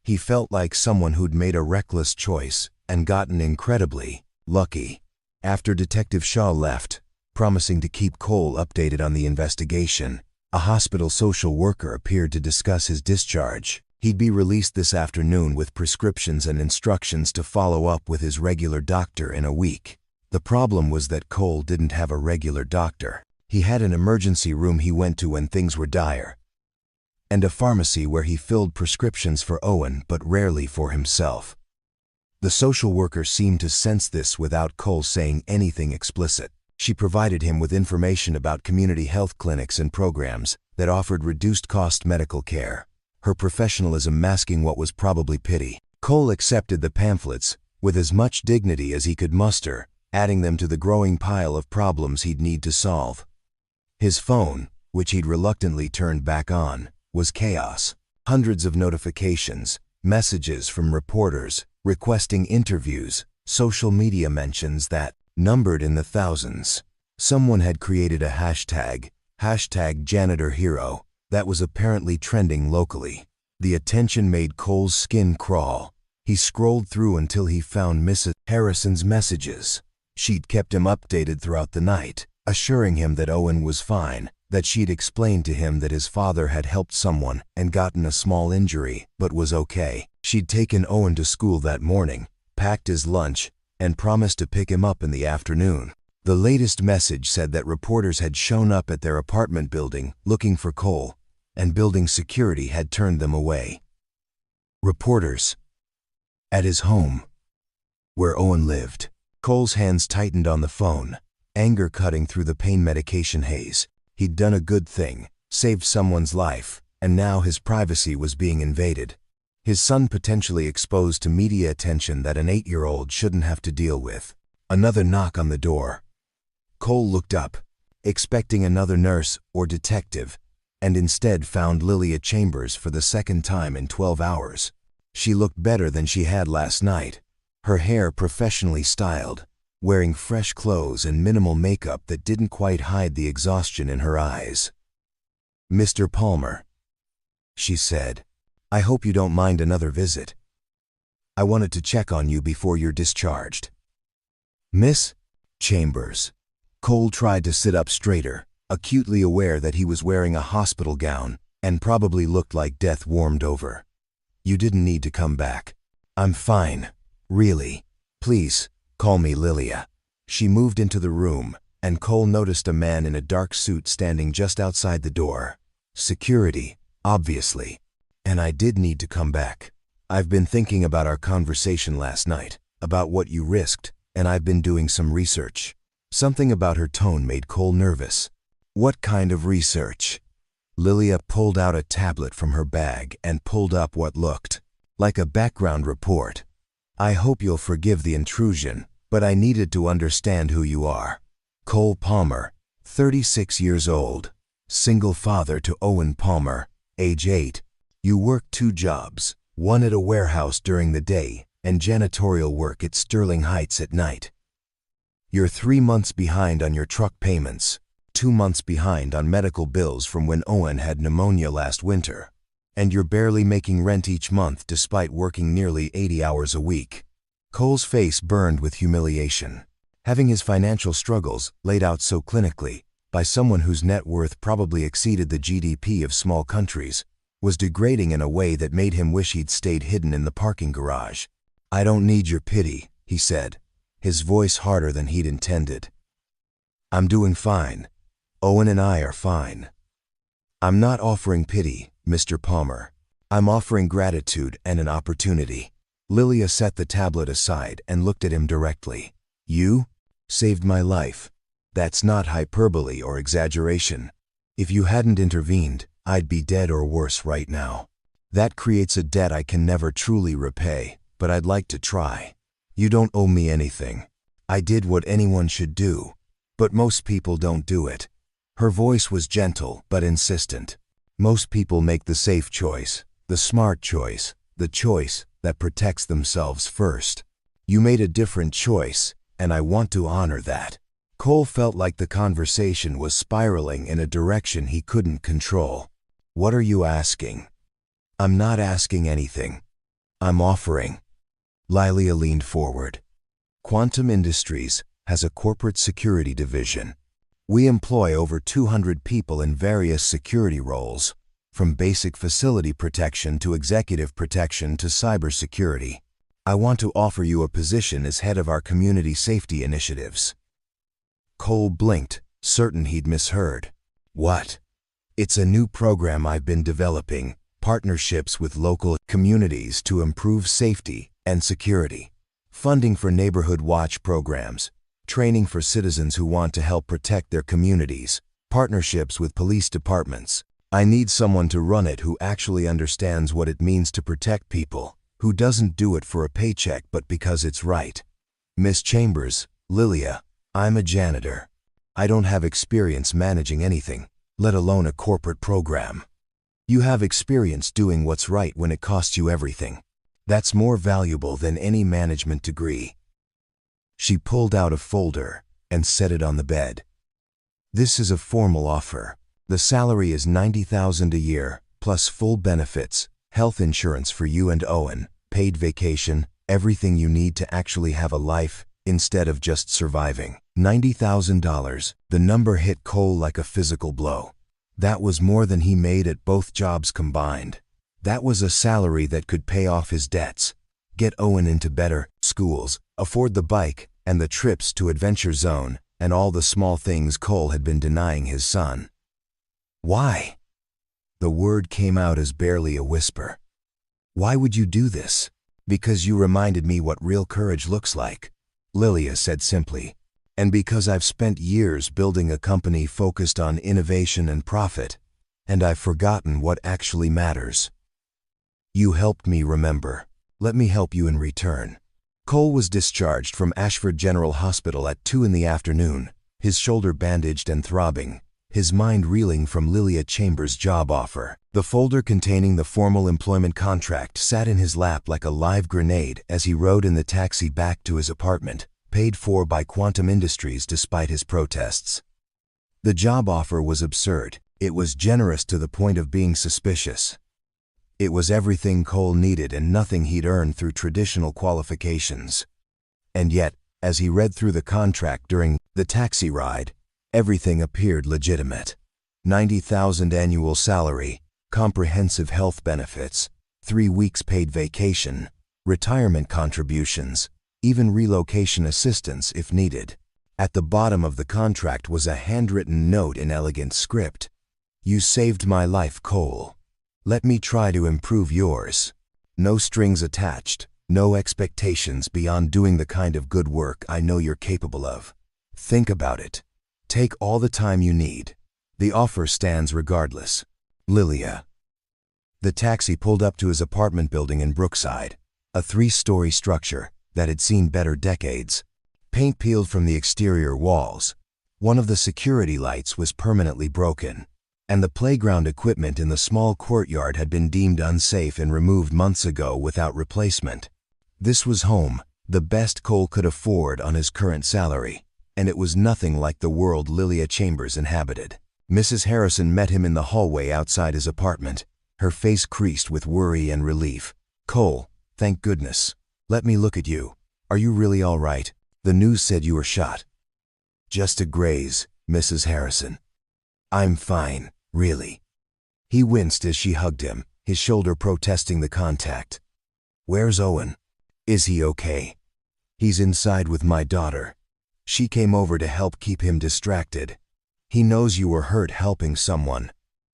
He felt like someone who'd made a reckless choice and gotten incredibly lucky. After Detective Shaw left, promising to keep Cole updated on the investigation, a hospital social worker appeared to discuss his discharge. He'd be released this afternoon with prescriptions and instructions to follow up with his regular doctor in a week. The problem was that Cole didn't have a regular doctor. He had an emergency room he went to when things were dire. and a pharmacy where he filled prescriptions for Owen but rarely for himself. The social worker seemed to sense this without Cole saying anything explicit. She provided him with information about community health clinics and programs that offered reduced-cost medical care, her professionalism masking what was probably pity. Cole accepted the pamphlets with as much dignity as he could muster, adding them to the growing pile of problems he'd need to solve. His phone, which he'd reluctantly turned back on, was chaos. Hundreds of notifications, messages from reporters requesting interviews, social media mentions that numbered in the thousands. Someone had created a hashtag #JanitorHero, that was apparently trending locally. The attention made Cole's skin crawl. He scrolled through until he found Mrs. Harrison's messages. She'd kept him updated throughout the night, assuring him that Owen was fine, that she'd explained to him that his father had helped someone and gotten a small injury, but was okay. She'd taken Owen to school that morning, packed his lunch, and promised to pick him up in the afternoon. The latest message said that reporters had shown up at their apartment building looking for Cole, and building security had turned them away. Reporters. At his home, where Owen lived. Cole's hands tightened on the phone, anger cutting through the pain medication haze. He'd done a good thing, saved someone's life, and now his privacy was being invaded. His son potentially exposed to media attention that an 8-year-old shouldn't have to deal with. Another knock on the door. Cole looked up, expecting another nurse or detective, and instead found Lilia Chambers for the second time in 12 hours. She looked better than she had last night, her hair professionally styled, wearing fresh clothes and minimal makeup that didn't quite hide the exhaustion in her eyes. "Mr. Palmer," she said, "I hope you don't mind another visit. I wanted to check on you before you're discharged." "Miss Chambers." Cole tried to sit up straighter, acutely aware that he was wearing a hospital gown and probably looked like death warmed over. "You didn't need to come back. I'm fine, really. Please, call me Lilia." She moved into the room, and Cole noticed a man in a dark suit standing just outside the door. Security, obviously. "And I did need to come back. I've been thinking about our conversation last night, about what you risked, and I've been doing some research." Something about her tone made Cole nervous. "What kind of research?" Lilia pulled out a tablet from her bag and pulled up what looked like a background report. "I hope you'll forgive the intrusion, but I needed to understand who you are. Cole Palmer, 36 years old, single father to Owen Palmer, age 8. You work 2 jobs, one at a warehouse during the day and janitorial work at Sterling Heights at night. You're 3 months behind on your truck payments, 2 months behind on medical bills from when Owen had pneumonia last winter, and you're barely making rent each month despite working nearly 80 hours a week." Cole's face burned with humiliation. Having his financial struggles laid out so clinically by someone whose net worth probably exceeded the GDP of small countries was degrading in a way that made him wish he'd stayed hidden in the parking garage. "I don't need your pity," he said, his voice harder than he'd intended. "I'm doing fine. Owen and I are fine. I'm not offering pity, Mr. Palmer. I'm offering gratitude and an opportunity." Lilia set the tablet aside and looked at him directly. "You saved my life. That's not hyperbole or exaggeration. If you hadn't intervened, I'd be dead or worse right now. That creates a debt I can never truly repay, but I'd like to try. You don't owe me anything. I did what anyone should do, but most people don't do it." Her voice was gentle but insistent. "Most people make the safe choice, the smart choice, the choice that protects themselves first. You made a different choice, and I want to honor that." Cole felt like the conversation was spiraling in a direction he couldn't control. "What are you asking?" "I'm not asking anything. I'm offering." Lilia leaned forward. "Quantum Industries has a corporate security division. We employ over 200 people in various security roles, from basic facility protection to executive protection to cybersecurity. I want to offer you a position as head of our community safety initiatives." Cole blinked, certain he'd misheard. "What? It's a new program I've been developing, partnerships with local communities to improve safety and security, funding for neighborhood watch programs, training for citizens who want to help protect their communities, partnerships with police departments. I need someone to run it who actually understands what it means to protect people, who doesn't do it for a paycheck but because it's right. Miss Chambers, Lilia, I'm a janitor. I don't have experience managing anything, let alone a corporate program. You have experience doing what's right when it costs you everything. That's more valuable than any management degree. She pulled out a folder and set it on the bed. This is a formal offer. The salary is $90,000 a year, plus full benefits, health insurance for you and Owen, paid vacation, everything you need to actually have a life instead of just surviving. $90,000. The number hit Cole like a physical blow. That was more than he made at both jobs combined. That was a salary that could pay off his debts, get Owen into better schools, afford the bike and the trips to Adventure Zone, and all the small things Cole had been denying his son. Why? The word came out as barely a whisper. Why would you do this? Because you reminded me what real courage looks like, Lilia said simply. And because I've spent years building a company focused on innovation and profit, and I've forgotten what actually matters. You helped me remember. Let me help you in return. Cole was discharged from Ashford General Hospital at 2 in the afternoon, his shoulder bandaged and throbbing, his mind reeling from Lilia Chambers' job offer. The folder containing the formal employment contract sat in his lap like a live grenade as he rode in the taxi back to his apartment, paid for by Quantum Industries despite his protests. The job offer was absurd. It was generous to the point of being suspicious. It was everything Cole needed and nothing he'd earned through traditional qualifications. And yet, as he read through the contract during the taxi ride, everything appeared legitimate. $90,000 annual salary, comprehensive health benefits, 3 weeks paid vacation, retirement contributions, even relocation assistance if needed. At the bottom of the contract was a handwritten note in elegant script. You saved my life, Cole. Let me try to improve yours. No strings attached, no expectations beyond doing the kind of good work I know you're capable of. Think about it. Take all the time you need. The offer stands regardless. Lilia. The taxi pulled up to his apartment building in Brookside, a 3-story structure that had seen better decades. Paint peeled from the exterior walls. One of the security lights was permanently broken, and the playground equipment in the small courtyard had been deemed unsafe and removed months ago without replacement. This was home, the best Cole could afford on his current salary, and it was nothing like the world Lilia Chambers inhabited. Mrs. Harrison met him in the hallway outside his apartment, her face creased with worry and relief. Cole, thank goodness. Let me look at you. Are you really all right? The news said you were shot. Just a graze, Mrs. Harrison. I'm fine, really. He winced as she hugged him, his shoulder protesting the contact. Where's Owen? Is he okay? He's inside with my daughter. She came over to help keep him distracted. He knows you were hurt helping someone,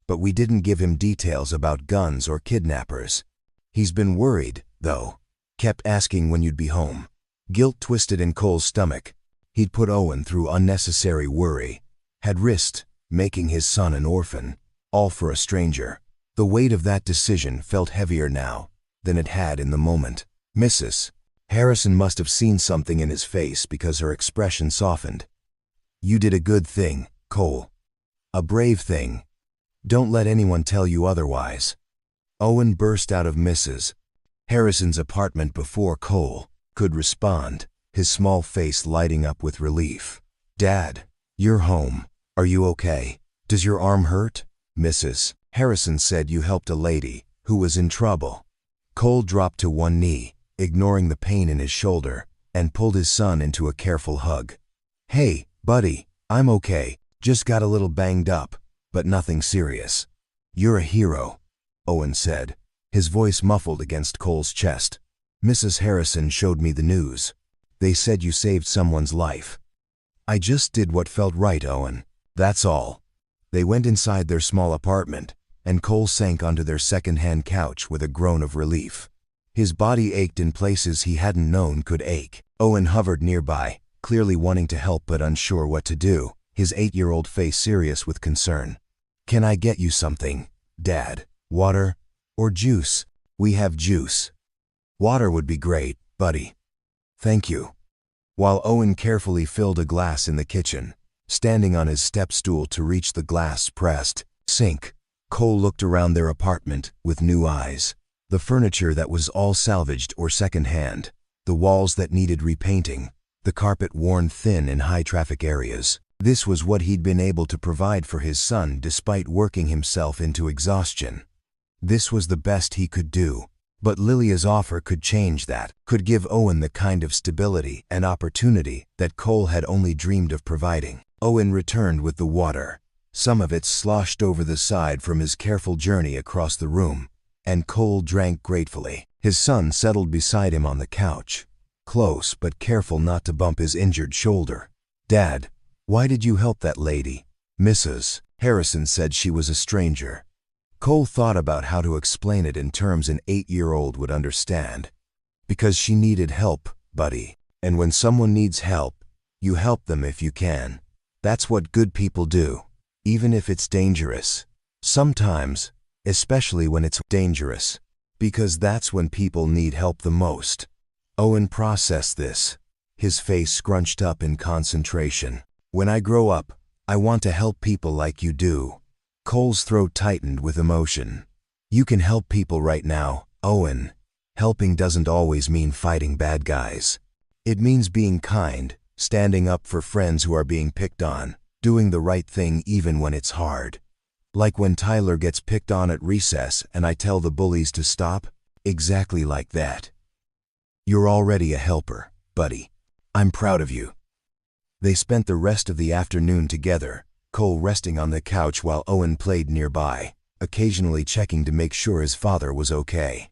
but we didn't give him details about guns or kidnappers. He's been worried, though. Kept asking when you'd be home. Guilt twisted in Cole's stomach. He'd put Owen through unnecessary worry, had risked making his son an orphan, all for a stranger. The weight of that decision felt heavier now than it had in the moment. Mrs. Harrison must have seen something in his face because her expression softened. You did a good thing, Cole. A brave thing. Don't let anyone tell you otherwise. Owen burst out of Mrs. Harrison's apartment before Cole could respond, his small face lighting up with relief. Dad, you're home. Are you okay? Does your arm hurt? Mrs. Harrison said you helped a lady who was in trouble. Cole dropped to one knee, ignoring the pain in his shoulder, and pulled his son into a careful hug. Hey, buddy, I'm okay. Just got a little banged up, but nothing serious. You're a hero, Owen said, his voice muffled against Cole's chest. Mrs. Harrison showed me the news. They said you saved someone's life. I just did what felt right, Owen. That's all. They went inside their small apartment, and Cole sank onto their second-hand couch with a groan of relief. His body ached in places he hadn't known could ache. Owen hovered nearby, clearly wanting to help but unsure what to do, his 8-year-old face serious with concern. "Can I get you something, Dad? Water? Or juice?" "We have juice. Water would be great, buddy." "Thank you." While Owen carefully filled a glass in the kitchen, standing on his step stool to reach the glass-pressed sink, Cole looked around their apartment with new eyes. The furniture that was all salvaged or second-hand, the walls that needed repainting, the carpet worn thin in high-traffic areas. This was what he'd been able to provide for his son despite working himself into exhaustion. This was the best he could do. But Lilia's offer could change that, could give Owen the kind of stability and opportunity that Cole had only dreamed of providing. Owen returned with the water. Some of it sloshed over the side from his careful journey across the room, and Cole drank gratefully. His son settled beside him on the couch, close but careful not to bump his injured shoulder. "Dad, why did you help that lady?" "Mrs. Harrison said she was a stranger." Cole thought about how to explain it in terms an 8-year-old would understand. "Because she needed help, buddy. And when someone needs help, you help them if you can. That's what good people do, even if it's dangerous. Sometimes, especially when it's dangerous, because that's when people need help the most." Owen processed this, his face scrunched up in concentration. "When I grow up, I want to help people like you do." Cole's throat tightened with emotion. "You can help people right now, Owen. Helping doesn't always mean fighting bad guys. It means being kind, standing up for friends who are being picked on, doing the right thing even when it's hard. Like when Tyler gets picked on at recess and I tell the bullies to stop, exactly like that. You're already a helper, buddy. I'm proud of you." They spent the rest of the afternoon together, Cole resting on the couch while Owen played nearby, occasionally checking to make sure his father was okay.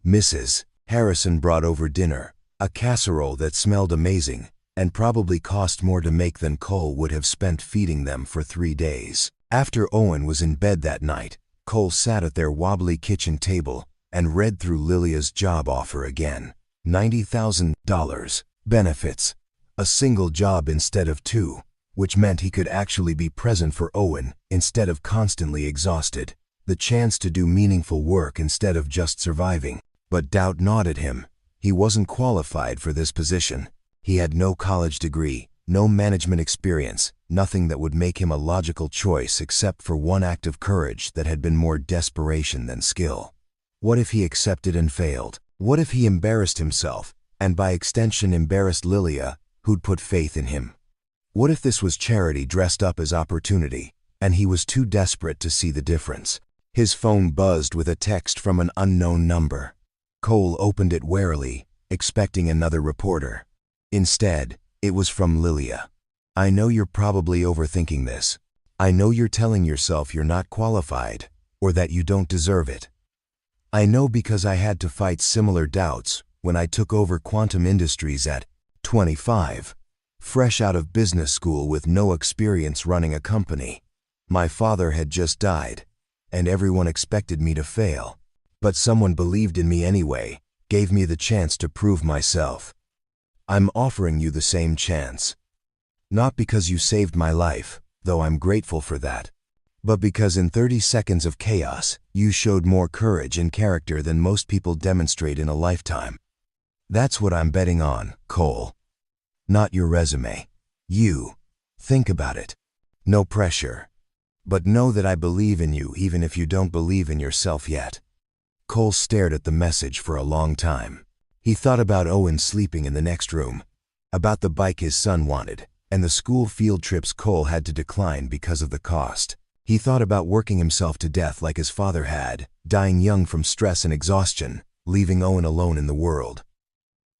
Mrs. Harrison brought over dinner, a casserole that smelled amazing and probably cost more to make than Cole would have spent feeding them for 3 days. After Owen was in bed that night, Cole sat at their wobbly kitchen table and read through Lilia's job offer again. $90,000, benefits, a single job instead of 2, which meant he could actually be present for Owen instead of constantly exhausted, the chance to do meaningful work instead of just surviving. But doubt gnawed at him. He wasn't qualified for this position. He had no college degree, no management experience, nothing that would make him a logical choice except for one act of courage that had been more desperation than skill. What if he accepted and failed? What if he embarrassed himself, and by extension embarrassed Lilia, who'd put faith in him? What if this was charity dressed up as opportunity, and he was too desperate to see the difference? His phone buzzed with a text from an unknown number. Cole opened it warily, expecting another reporter. Instead, it was from Lilia. "I know you're probably overthinking this. I know you're telling yourself you're not qualified, or that you don't deserve it. I know because I had to fight similar doubts when I took over Quantum Industries at 25, fresh out of business school with no experience running a company. My father had just died, and everyone expected me to fail. But someone believed in me anyway, gave me the chance to prove myself. I'm offering you the same chance. Not because you saved my life, though I'm grateful for that, but because in 30 seconds of chaos, you showed more courage and character than most people demonstrate in a lifetime. That's what I'm betting on, Cole. Not your resume. You. Think about it. No pressure. But know that I believe in you even if you don't believe in yourself yet." Cole stared at the message for a long time. He thought about Owen sleeping in the next room, about the bike his son wanted, and the school field trips Cole had to decline because of the cost. He thought about working himself to death like his father had, dying young from stress and exhaustion, leaving Owen alone in the world.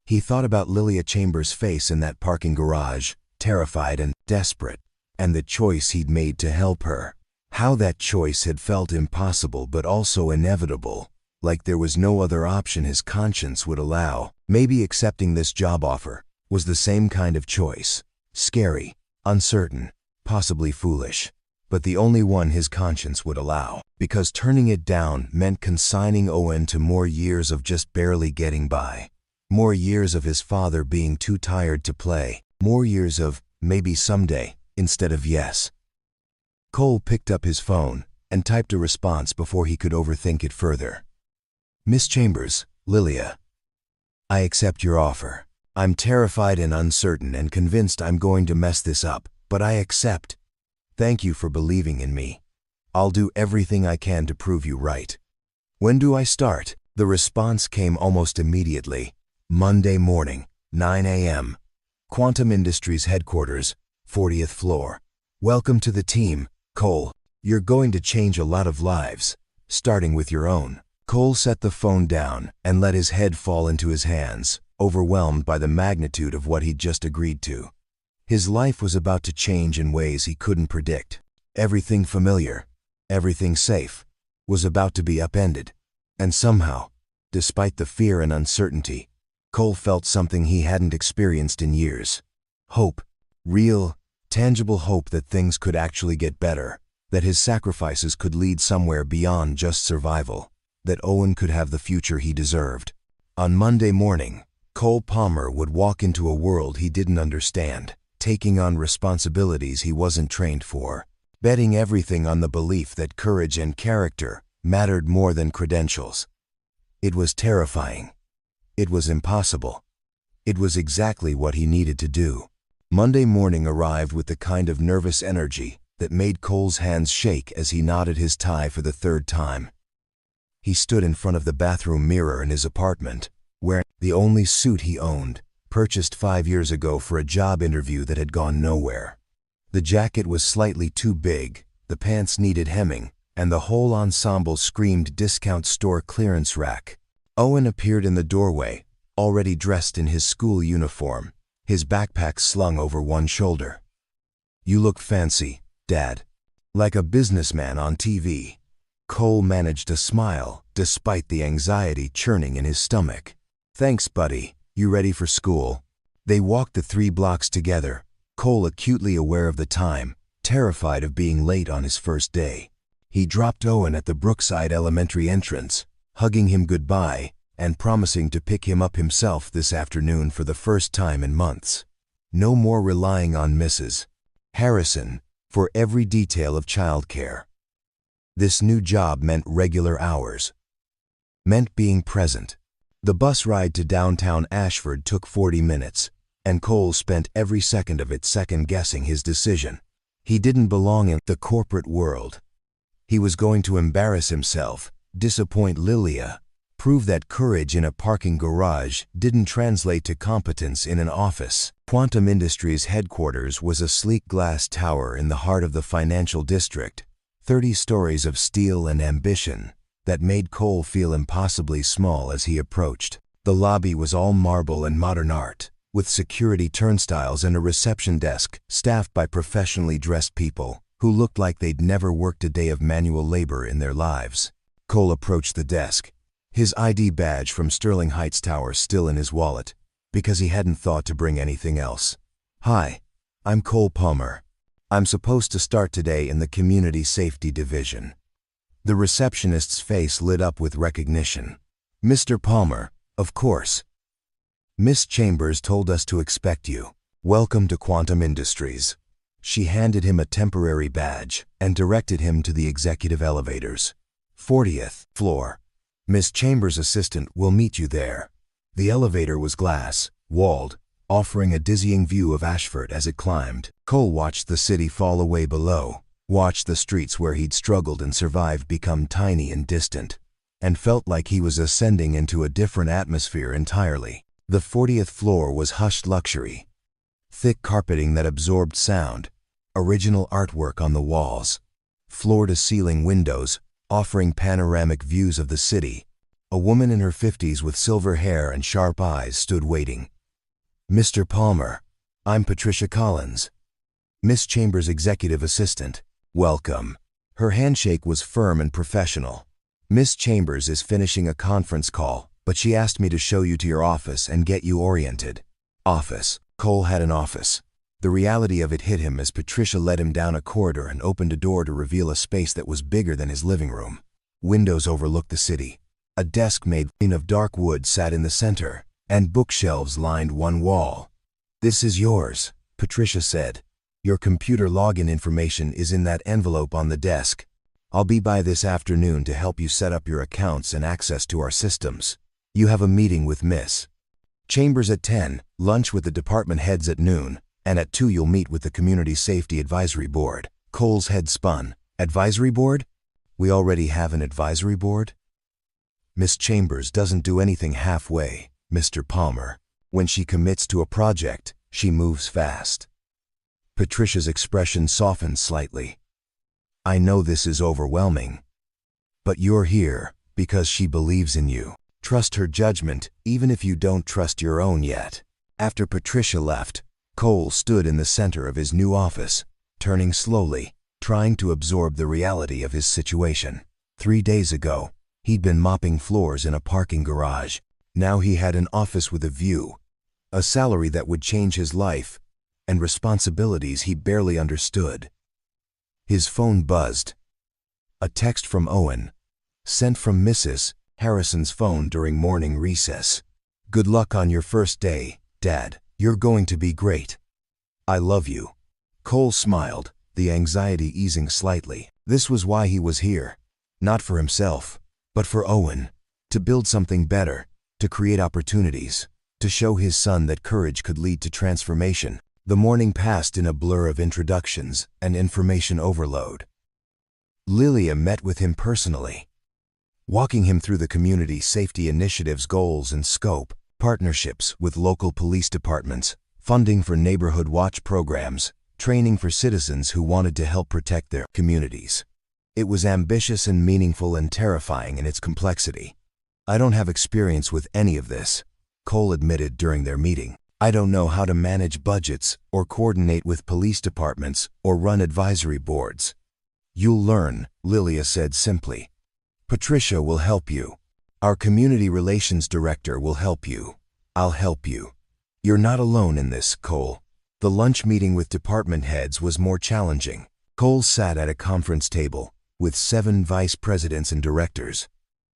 He thought about Lilia Chambers' face in that parking garage, terrified and desperate, and the choice he'd made to help her. How that choice had felt impossible but also inevitable, like there was no other option his conscience would allow. Maybe accepting this job offer was the same kind of choice. Scary, uncertain, possibly foolish. but the only one his conscience would allow, because turning it down meant consigning Owen to more years of just barely getting by. More years of his father being too tired to play. More years of maybe someday instead of yes. Cole picked up his phone and typed a response before he could overthink it further. Miss Chambers, Lilia. I accept your offer. I'm terrified and uncertain and convinced I'm going to mess this up, but I accept. Thank you for believing in me. I'll do everything I can to prove you right. When do I start? The response came almost immediately. Monday morning, 9 a.m. Quantum Industries headquarters, 40th floor. Welcome to the team, Cole. You're going to change a lot of lives, starting with your own. Cole set the phone down and let his head fall into his hands, overwhelmed by the magnitude of what he'd just agreed to. His life was about to change in ways he couldn't predict. Everything familiar, everything safe, was about to be upended. And somehow, despite the fear and uncertainty, Cole felt something he hadn't experienced in years. Hope. Real, tangible hope that things could actually get better, that his sacrifices could lead somewhere beyond just survival, that Owen could have the future he deserved. On Monday morning, Cole Palmer would walk into a world he didn't understand, taking on responsibilities he wasn't trained for, betting everything on the belief that courage and character mattered more than credentials. It was terrifying. It was impossible. It was exactly what he needed to do. Monday morning arrived with the kind of nervous energy that made Cole's hands shake as he knotted his tie for the third time. He stood in front of the bathroom mirror in his apartment, wearing the only suit he owned, purchased 5 years ago for a job interview that had gone nowhere. The jacket was slightly too big, the pants needed hemming, and the whole ensemble screamed discount store clearance rack. Owen appeared in the doorway, already dressed in his school uniform, his backpack slung over one shoulder. You look fancy, Dad. Like a businessman on TV. Cole managed a smile, despite the anxiety churning in his stomach. Thanks, buddy. You ready for school? They walked the 3 blocks together, Cole acutely aware of the time, terrified of being late on his first day. He dropped Owen at the Brookside Elementary entrance, hugging him goodbye and promising to pick him up himself this afternoon for the first time in months. No more relying on Mrs. Harrison for every detail of childcare. This new job meant regular hours, meant being present. The bus ride to downtown Ashford took 40 minutes, and Cole spent every second of it second-guessing his decision. He didn't belong in the corporate world. He was going to embarrass himself, disappoint Lilia, prove that courage in a parking garage didn't translate to competence in an office. Quantum Industries headquarters was a sleek glass tower in the heart of the financial district, 30 stories of steel and ambition that made Cole feel impossibly small as he approached. The lobby was all marble and modern art, with security turnstiles and a reception desk staffed by professionally dressed people who looked like they'd never worked a day of manual labor in their lives. Cole approached the desk, his ID badge from Sterling Heights Tower still in his wallet, because he hadn't thought to bring anything else. Hi, I'm Cole Palmer. I'm supposed to start today in the Community Safety Division. The receptionist's face lit up with recognition. Mr. Palmer, of course. Miss Chambers told us to expect you. Welcome to Quantum Industries. She handed him a temporary badge and directed him to the executive elevators. 40th floor. Miss Chambers' assistant will meet you there. The elevator was glass, walled, offering a dizzying view of Ashford as it climbed. Cole watched the city fall away below, watched the streets where he'd struggled and survived become tiny and distant, and felt like he was ascending into a different atmosphere entirely. The 40th floor was hushed luxury. Thick carpeting that absorbed sound, original artwork on the walls, floor-to-ceiling windows offering panoramic views of the city. A woman in her 50s with silver hair and sharp eyes stood waiting. Mr. Palmer, I'm Patricia Collins, Miss Chambers' executive assistant. Welcome. Her handshake was firm and professional. Miss Chambers is finishing a conference call, but she asked me to show you to your office and get you oriented. Office. Cole had an office. The reality of it hit him as Patricia led him down a corridor and opened a door to reveal a space that was bigger than his living room. Windows overlooked the city. A desk made of dark wood sat in the center, and bookshelves lined one wall. "This is yours," Patricia said. "Your computer login information is in that envelope on the desk. I'll be by this afternoon to help you set up your accounts and access to our systems. You have a meeting with Miss Chambers at 10, lunch with the department heads at noon, and at 2 you'll meet with the Community Safety Advisory Board." Cole's head spun. "Advisory board? We already have an advisory board?" "Miss Chambers doesn't do anything halfway, Mr. Palmer. When she commits to a project, she moves fast." Patricia's expression softened slightly. "I know this is overwhelming, but you're here because she believes in you. Trust her judgment, even if you don't trust your own yet." After Patricia left, Cole stood in the center of his new office, turning slowly, trying to absorb the reality of his situation. 3 days ago, he'd been mopping floors in a parking garage. Now he had an office with a view, a salary that would change his life, and responsibilities he barely understood. His phone buzzed. A text from Owen, sent from Mrs. Harrison's phone during morning recess. "Good luck on your first day, Dad. You're going to be great. I love you." Cole smiled, the anxiety easing slightly. This was why he was here. Not for himself, but for Owen. To build something better, to create opportunities, to show his son that courage could lead to transformation. The morning passed in a blur of introductions and information overload. Lilia met with him personally, walking him through the community safety initiative's goals and scope, partnerships with local police departments, funding for neighborhood watch programs, training for citizens who wanted to help protect their communities. It was ambitious and meaningful and terrifying in its complexity. "I don't have experience with any of this," Cole admitted during their meeting. "I don't know how to manage budgets or coordinate with police departments or run advisory boards." "You'll learn," Lilia said simply. "Patricia will help you. Our community relations director will help you. I'll help you. You're not alone in this, Cole." The lunch meeting with department heads was more challenging. Cole sat at a conference table with 7 vice presidents and directors,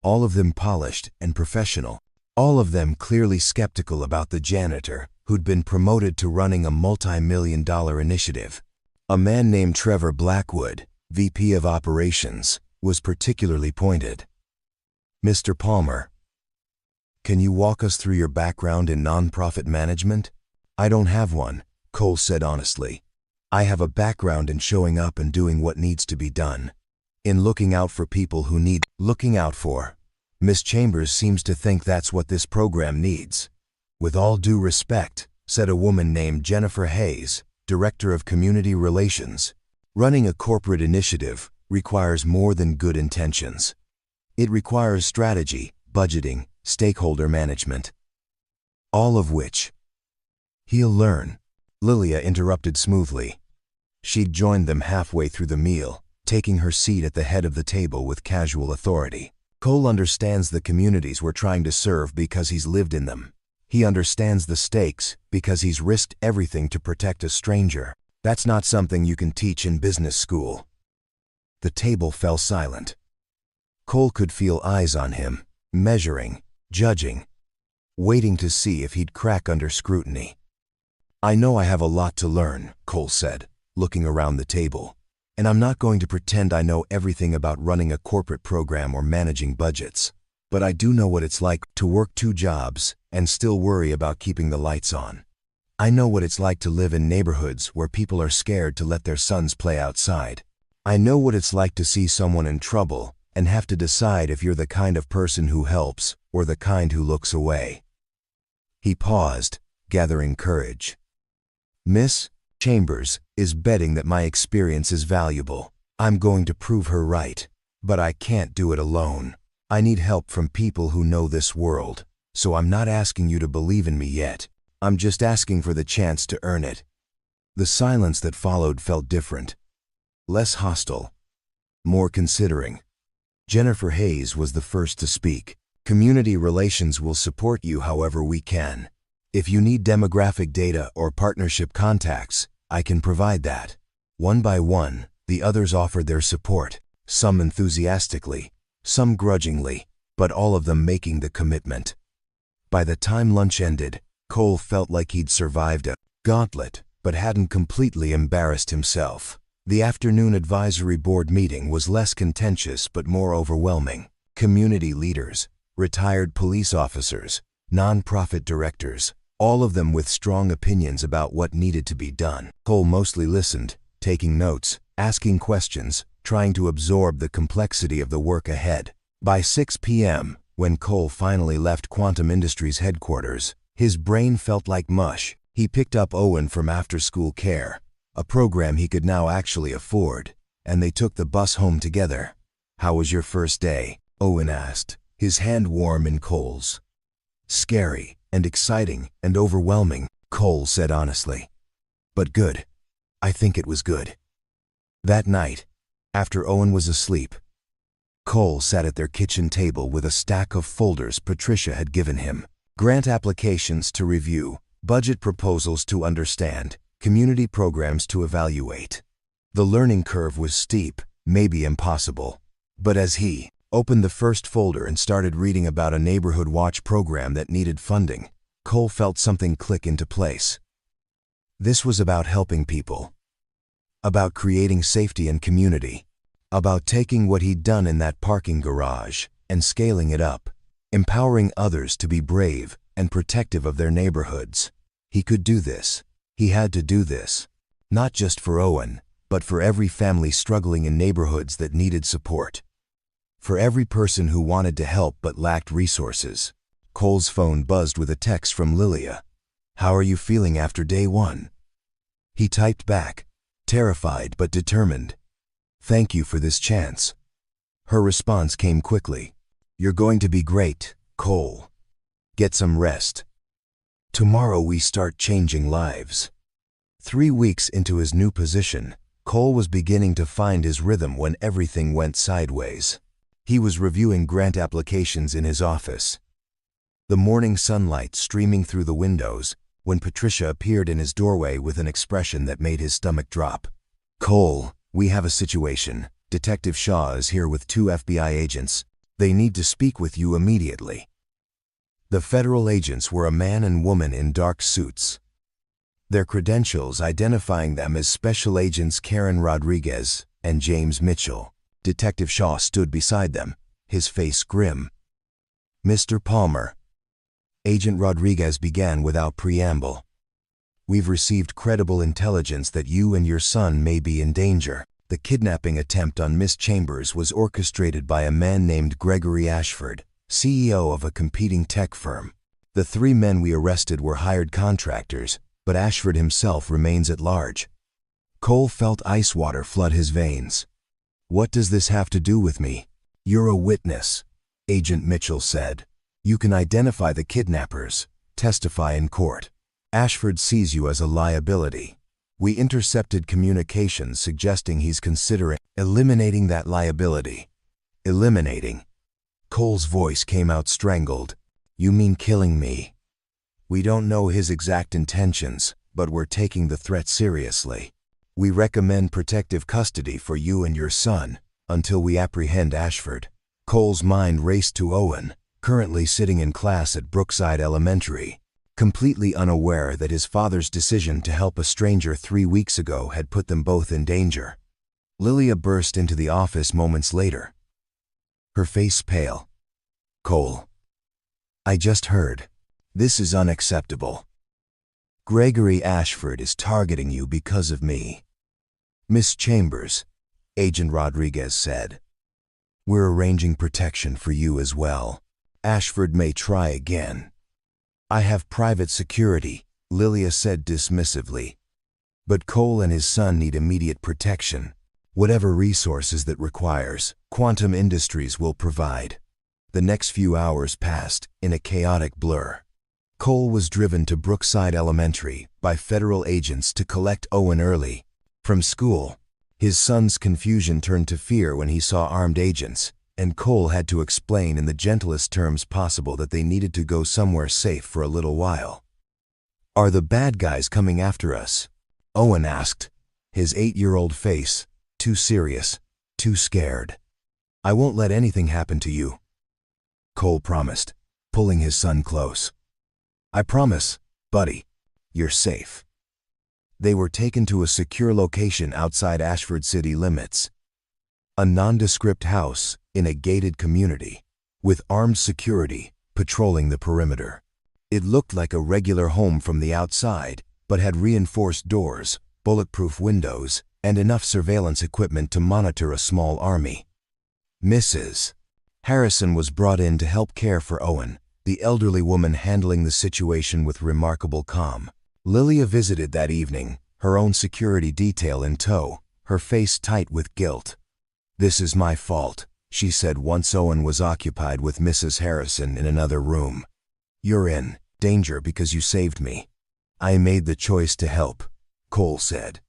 all of them polished and professional, all of them clearly skeptical about the janitor who'd been promoted to running a multi-million-dollar initiative. A man named Trevor Blackwood, VP of Operations, was particularly pointed. "Mr. Palmer, can you walk us through your background in nonprofit management?" "I don't have one," Cole said honestly. "I have a background in showing up and doing what needs to be done, in looking out for people who need looking out for. Miss Chambers seems to think that's what this program needs." "With all due respect," said a woman named Jennifer Hayes, Director of Community Relations, "running a corporate initiative requires more than good intentions. It requires strategy, budgeting, stakeholder management. All of which he'll learn." Lilia interrupted smoothly. She'd joined them halfway through the meal, taking her seat at the head of the table with casual authority. "Cole understands the communities we're trying to serve because he's lived in them. He understands the stakes because he's risked everything to protect a stranger. That's not something you can teach in business school." The table fell silent. Cole could feel eyes on him, measuring, judging, waiting to see if he'd crack under scrutiny. "I know I have a lot to learn," Cole said, looking around the table, "and I'm not going to pretend I know everything about running a corporate program or managing budgets. But I do know what it's like to work 2 jobs and still worry about keeping the lights on. I know what it's like to live in neighborhoods where people are scared to let their sons play outside. I know what it's like to see someone in trouble and have to decide if you're the kind of person who helps or the kind who looks away." He paused, gathering courage. "Miss Chambers is betting that my experience is valuable. I'm going to prove her right, but I can't do it alone. I need help from people who know this world, so I'm not asking you to believe in me yet. I'm just asking for the chance to earn it." The silence that followed felt different, less hostile, more considering. Jennifer Hayes was the first to speak. "Community relations will support you however we can. If you need demographic data or partnership contacts, I can provide that. One by one, the others offered their support, some enthusiastically, some grudgingly, but all of them making the commitment. By the time lunch ended, Cole felt like he'd survived a gauntlet, but hadn't completely embarrassed himself. The afternoon advisory board meeting was less contentious but more overwhelming. Community leaders, retired police officers, non-profit directors, all of them with strong opinions about what needed to be done. Cole mostly listened, taking notes, asking questions, trying to absorb the complexity of the work ahead. By 6 p.m., when Cole finally left Quantum Industries headquarters, his brain felt like mush. He picked up Owen from after-school care, a program he could now actually afford, and they took the bus home together. "How was your first day?" Owen asked, his hand warm in Cole's. "Scary and exciting and overwhelming," Cole said honestly. "But good. I think it was good." That night, after Owen was asleep, Cole sat at their kitchen table with a stack of folders Patricia had given him. Grant applications to review, budget proposals to understand, community programs to evaluate. The learning curve was steep, maybe impossible. But as he opened the first folder and started reading about a neighborhood watch program that needed funding, Cole felt something click into place. This was about helping people, about creating safety and community, about taking what he'd done in that parking garage and scaling it up, empowering others to be brave and protective of their neighborhoods. He could do this. He had to do this. Not just for Owen, but for every family struggling in neighborhoods that needed support. For every person who wanted to help but lacked resources. Cole's phone buzzed with a text from Lilia. "How are you feeling after day one?" He typed back, terrified but determined. "Thank you for this chance." Her response came quickly. "You're going to be great, Cole. Get some rest. Tomorrow we start changing lives." 3 weeks into his new position, Cole was beginning to find his rhythm when everything went sideways. He was reviewing grant applications in his office, the morning sunlight streaming through the windows, when Patricia appeared in his doorway with an expression that made his stomach drop. "Cole, we have a situation. Detective Shaw is here with 2 FBI agents. They need to speak with you immediately." The federal agents were a man and woman in dark suits, their credentials identifying them as Special Agents Karen Rodriguez and James Mitchell. Detective Shaw stood beside them, his face grim. "Mr. Palmer," Agent Rodriguez began without preamble, "we've received credible intelligence that you and your son may be in danger. The kidnapping attempt on Miss Chambers was orchestrated by a man named Gregory Ashford, CEO of a competing tech firm. The 3 men we arrested were hired contractors, but Ashford himself remains at large." Cole felt ice water flood his veins. "What does this have to do with me?" "You're a witness," Agent Mitchell said. "You can identify the kidnappers, testify in court. Ashford sees you as a liability. We intercepted communications suggesting he's considering eliminating that liability." "Eliminating?" Cole's voice came out strangled. "You mean killing me?" "We don't know his exact intentions, but we're taking the threat seriously. We recommend protective custody for you and your son until we apprehend Ashford." Cole's mind raced to Owen, currently sitting in class at Brookside Elementary, completely unaware that his father's decision to help a stranger 3 weeks ago had put them both in danger. Lilia burst into the office moments later, her face pale. "Cole, I just heard. This is unacceptable. Gregory Ashford is targeting you because of me." "Miss Chambers," Agent Rodriguez said, "we're arranging protection for you as well. Ashford may try again." "I have private security," Lilia said dismissively. "But Cole and his son need immediate protection. Whatever resources that requires, Quantum Industries will provide." The next few hours passed in a chaotic blur. Cole was driven to Brookside Elementary by federal agents to collect Owen early from school. His son's confusion turned to fear when he saw armed agents, and Cole had to explain in the gentlest terms possible that they needed to go somewhere safe for a little while. "Are the bad guys coming after us?" Owen asked, his 8-year-old face too serious, too scared. "I won't let anything happen to you," Cole promised, pulling his son close. "I promise, buddy, you're safe." They were taken to a secure location outside Ashford city limits, a nondescript house in a gated community, with armed security patrolling the perimeter. It looked like a regular home from the outside, but had reinforced doors, bulletproof windows, and enough surveillance equipment to monitor a small army. Mrs. Harrison was brought in to help care for Owen, the elderly woman handling the situation with remarkable calm. Lilia visited that evening, her own security detail in tow, her face tight with guilt. "This is my fault," she said once Owen was occupied with Mrs. Harrison in another room. "You're in danger because you saved me." "I made the choice to help," Cole said.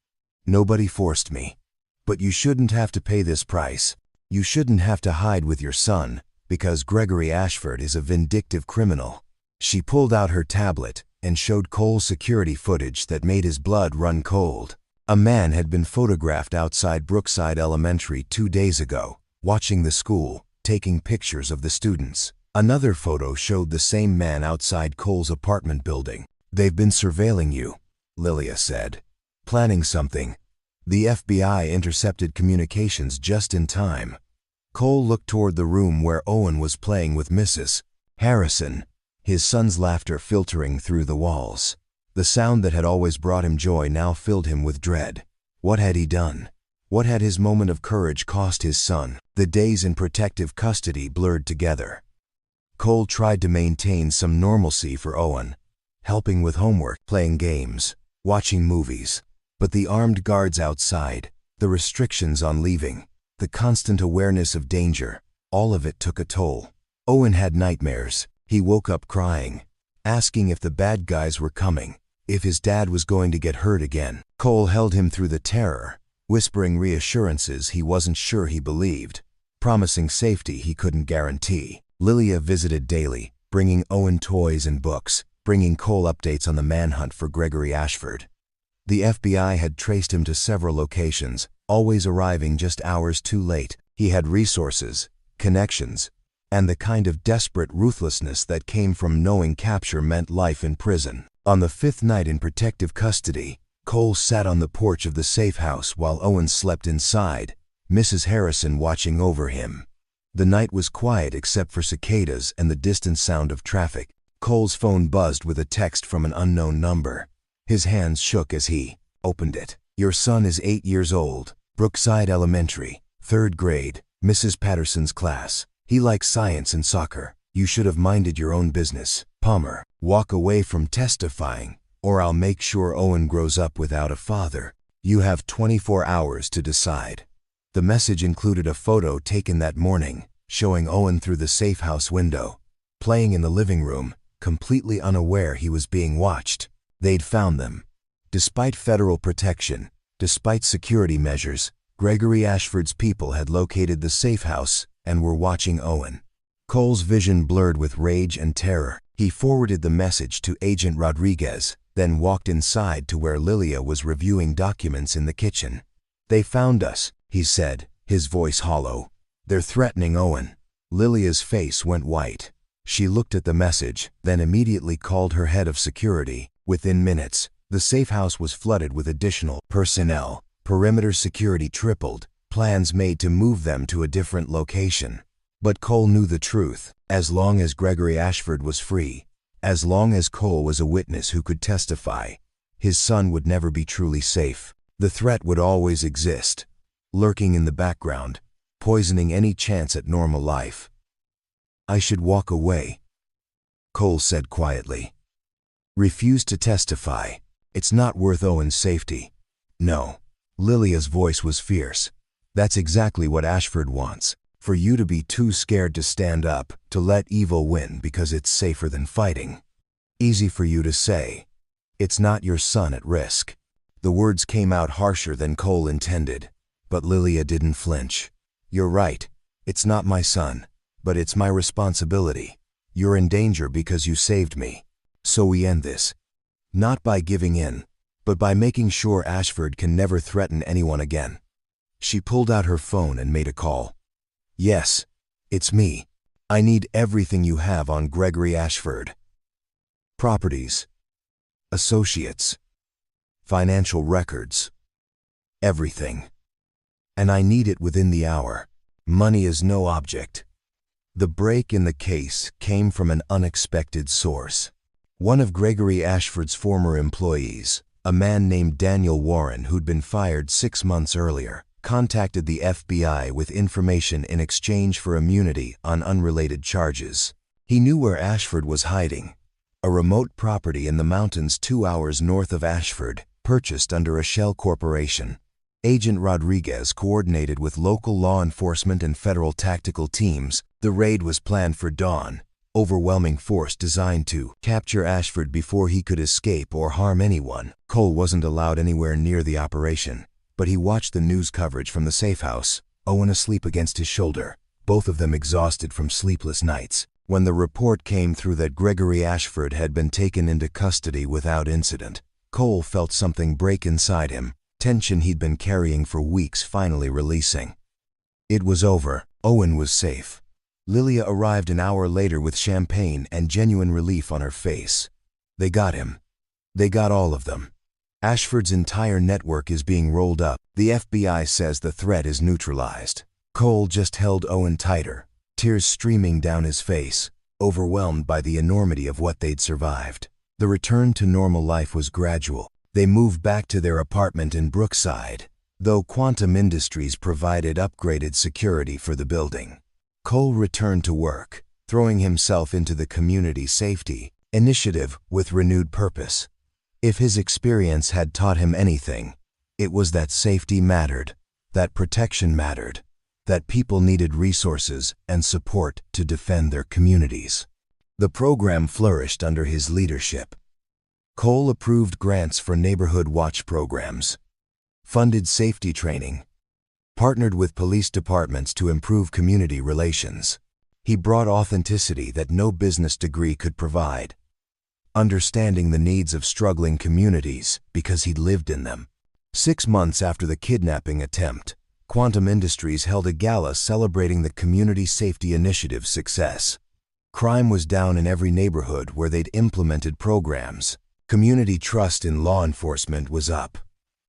"Nobody forced me. But you shouldn't have to pay this price. You shouldn't have to hide with your son, because Gregory Ashford is a vindictive criminal." She pulled out her tablet and showed Cole security footage that made his blood run cold. A man had been photographed outside Brookside Elementary 2 days ago, watching the school, taking pictures of the students. Another photo showed the same man outside Cole's apartment building. "They've been surveilling you," Lilia said. "Planning something." The FBI intercepted communications just in time. Cole looked toward the room where Owen was playing with Mrs. Harrison, his son's laughter filtering through the walls. The sound that had always brought him joy now filled him with dread. What had he done? What had his moment of courage cost his son? The days in protective custody blurred together. Cole tried to maintain some normalcy for Owen, helping with homework, playing games, watching movies. But the armed guards outside, the restrictions on leaving, the constant awareness of danger, all of it took a toll. Owen had nightmares. He woke up crying, asking if the bad guys were coming, if his dad was going to get hurt again. Cole held him through the terror, whispering reassurances he wasn't sure he believed, promising safety he couldn't guarantee. Lilia visited daily, bringing Owen toys and books, bringing Cole updates on the manhunt for Gregory Ashford. The FBI had traced him to several locations, always arriving just hours too late. He had resources, connections, and the kind of desperate ruthlessness that came from knowing capture meant life in prison. On the 5th night in protective custody, Cole sat on the porch of the safe house while Owen slept inside, Mrs. Harrison watching over him. The night was quiet except for cicadas and the distant sound of traffic. Cole's phone buzzed with a text from an unknown number. His hands shook as he opened it. "Your son is 8 years old, Brookside Elementary, 3rd grade, Mrs. Patterson's class. He likes science and soccer. You should have minded your own business. Palmer, walk away from testifying, or I'll make sure Owen grows up without a father. You have 24 hours to decide." The message included a photo taken that morning, showing Owen through the safe house window, playing in the living room, completely unaware he was being watched. They'd found them. Despite federal protection, despite security measures, Gregory Ashford's people had located the safe house and were watching Owen. Cole's vision blurred with rage and terror. He forwarded the message to Agent Rodriguez, then walked inside to where Lilia was reviewing documents in the kitchen. "They found us," he said, his voice hollow. "They're threatening Owen." Lilia's face went white. She looked at the message, then immediately called her head of security. Within minutes, the safe house was flooded with additional personnel. Perimeter security tripled, plans made to move them to a different location. But Cole knew the truth. As long as Gregory Ashford was free, as long as Cole was a witness who could testify, his son would never be truly safe. The threat would always exist, lurking in the background, poisoning any chance at normal life. "I should walk away," Cole said quietly. "Refuse to testify. It's not worth Owen's safety." "No." Lilia's voice was fierce. "That's exactly what Ashford wants. For you to be too scared to stand up, to let evil win because it's safer than fighting. Easy for you to say. It's not your son at risk." The words came out harsher than Cole intended, but Lilia didn't flinch. "You're right. It's not my son, but it's my responsibility. You're in danger because you saved me. So we end this. Not by giving in, but by making sure Ashford can never threaten anyone again. She pulled out her phone and made a call. "Yes, it's me. I need everything you have on Gregory Ashford. Properties, associates, financial records, everything. And I need it within the hour. Money is no object." The break in the case came from an unexpected source. One of Gregory Ashford's former employees, a man named Daniel Warren who'd been fired 6 months earlier, contacted the FBI with information in exchange for immunity on unrelated charges. He knew where Ashford was hiding, a remote property in the mountains 2 hours north of Ashford, purchased under a shell corporation. Agent Rodriguez coordinated with local law enforcement and federal tactical teams. The raid was planned for dawn, overwhelming force designed to capture Ashford before he could escape or harm anyone. Cole wasn't allowed anywhere near the operation, but he watched the news coverage from the safe house, Owen asleep against his shoulder, both of them exhausted from sleepless nights. When the report came through that Gregory Ashford had been taken into custody without incident, Cole felt something break inside him, tension he'd been carrying for weeks finally releasing. It was over. Owen was safe. Lilia arrived an hour later with champagne and genuine relief on her face. They got him. They got all of them. Ashford's entire network is being rolled up. The FBI says the threat is neutralized. Cole just held Owen tighter, tears streaming down his face, overwhelmed by the enormity of what they'd survived. The return to normal life was gradual. They moved back to their apartment in Brookside, though Quantum Industries provided upgraded security for the building. Cole returned to work, throwing himself into the community safety initiative with renewed purpose. If his experience had taught him anything, it was that safety mattered, that protection mattered, that people needed resources and support to defend their communities. The program flourished under his leadership. Cole approved grants for neighborhood watch programs, funded safety training, partnered with police departments to improve community relations. He brought authenticity that no business degree could provide, understanding the needs of struggling communities because he'd lived in them. 6 months after the kidnapping attempt, Quantum Industries held a gala celebrating the Community Safety Initiative's success. Crime was down in every neighborhood where they'd implemented programs. Community trust in law enforcement was up.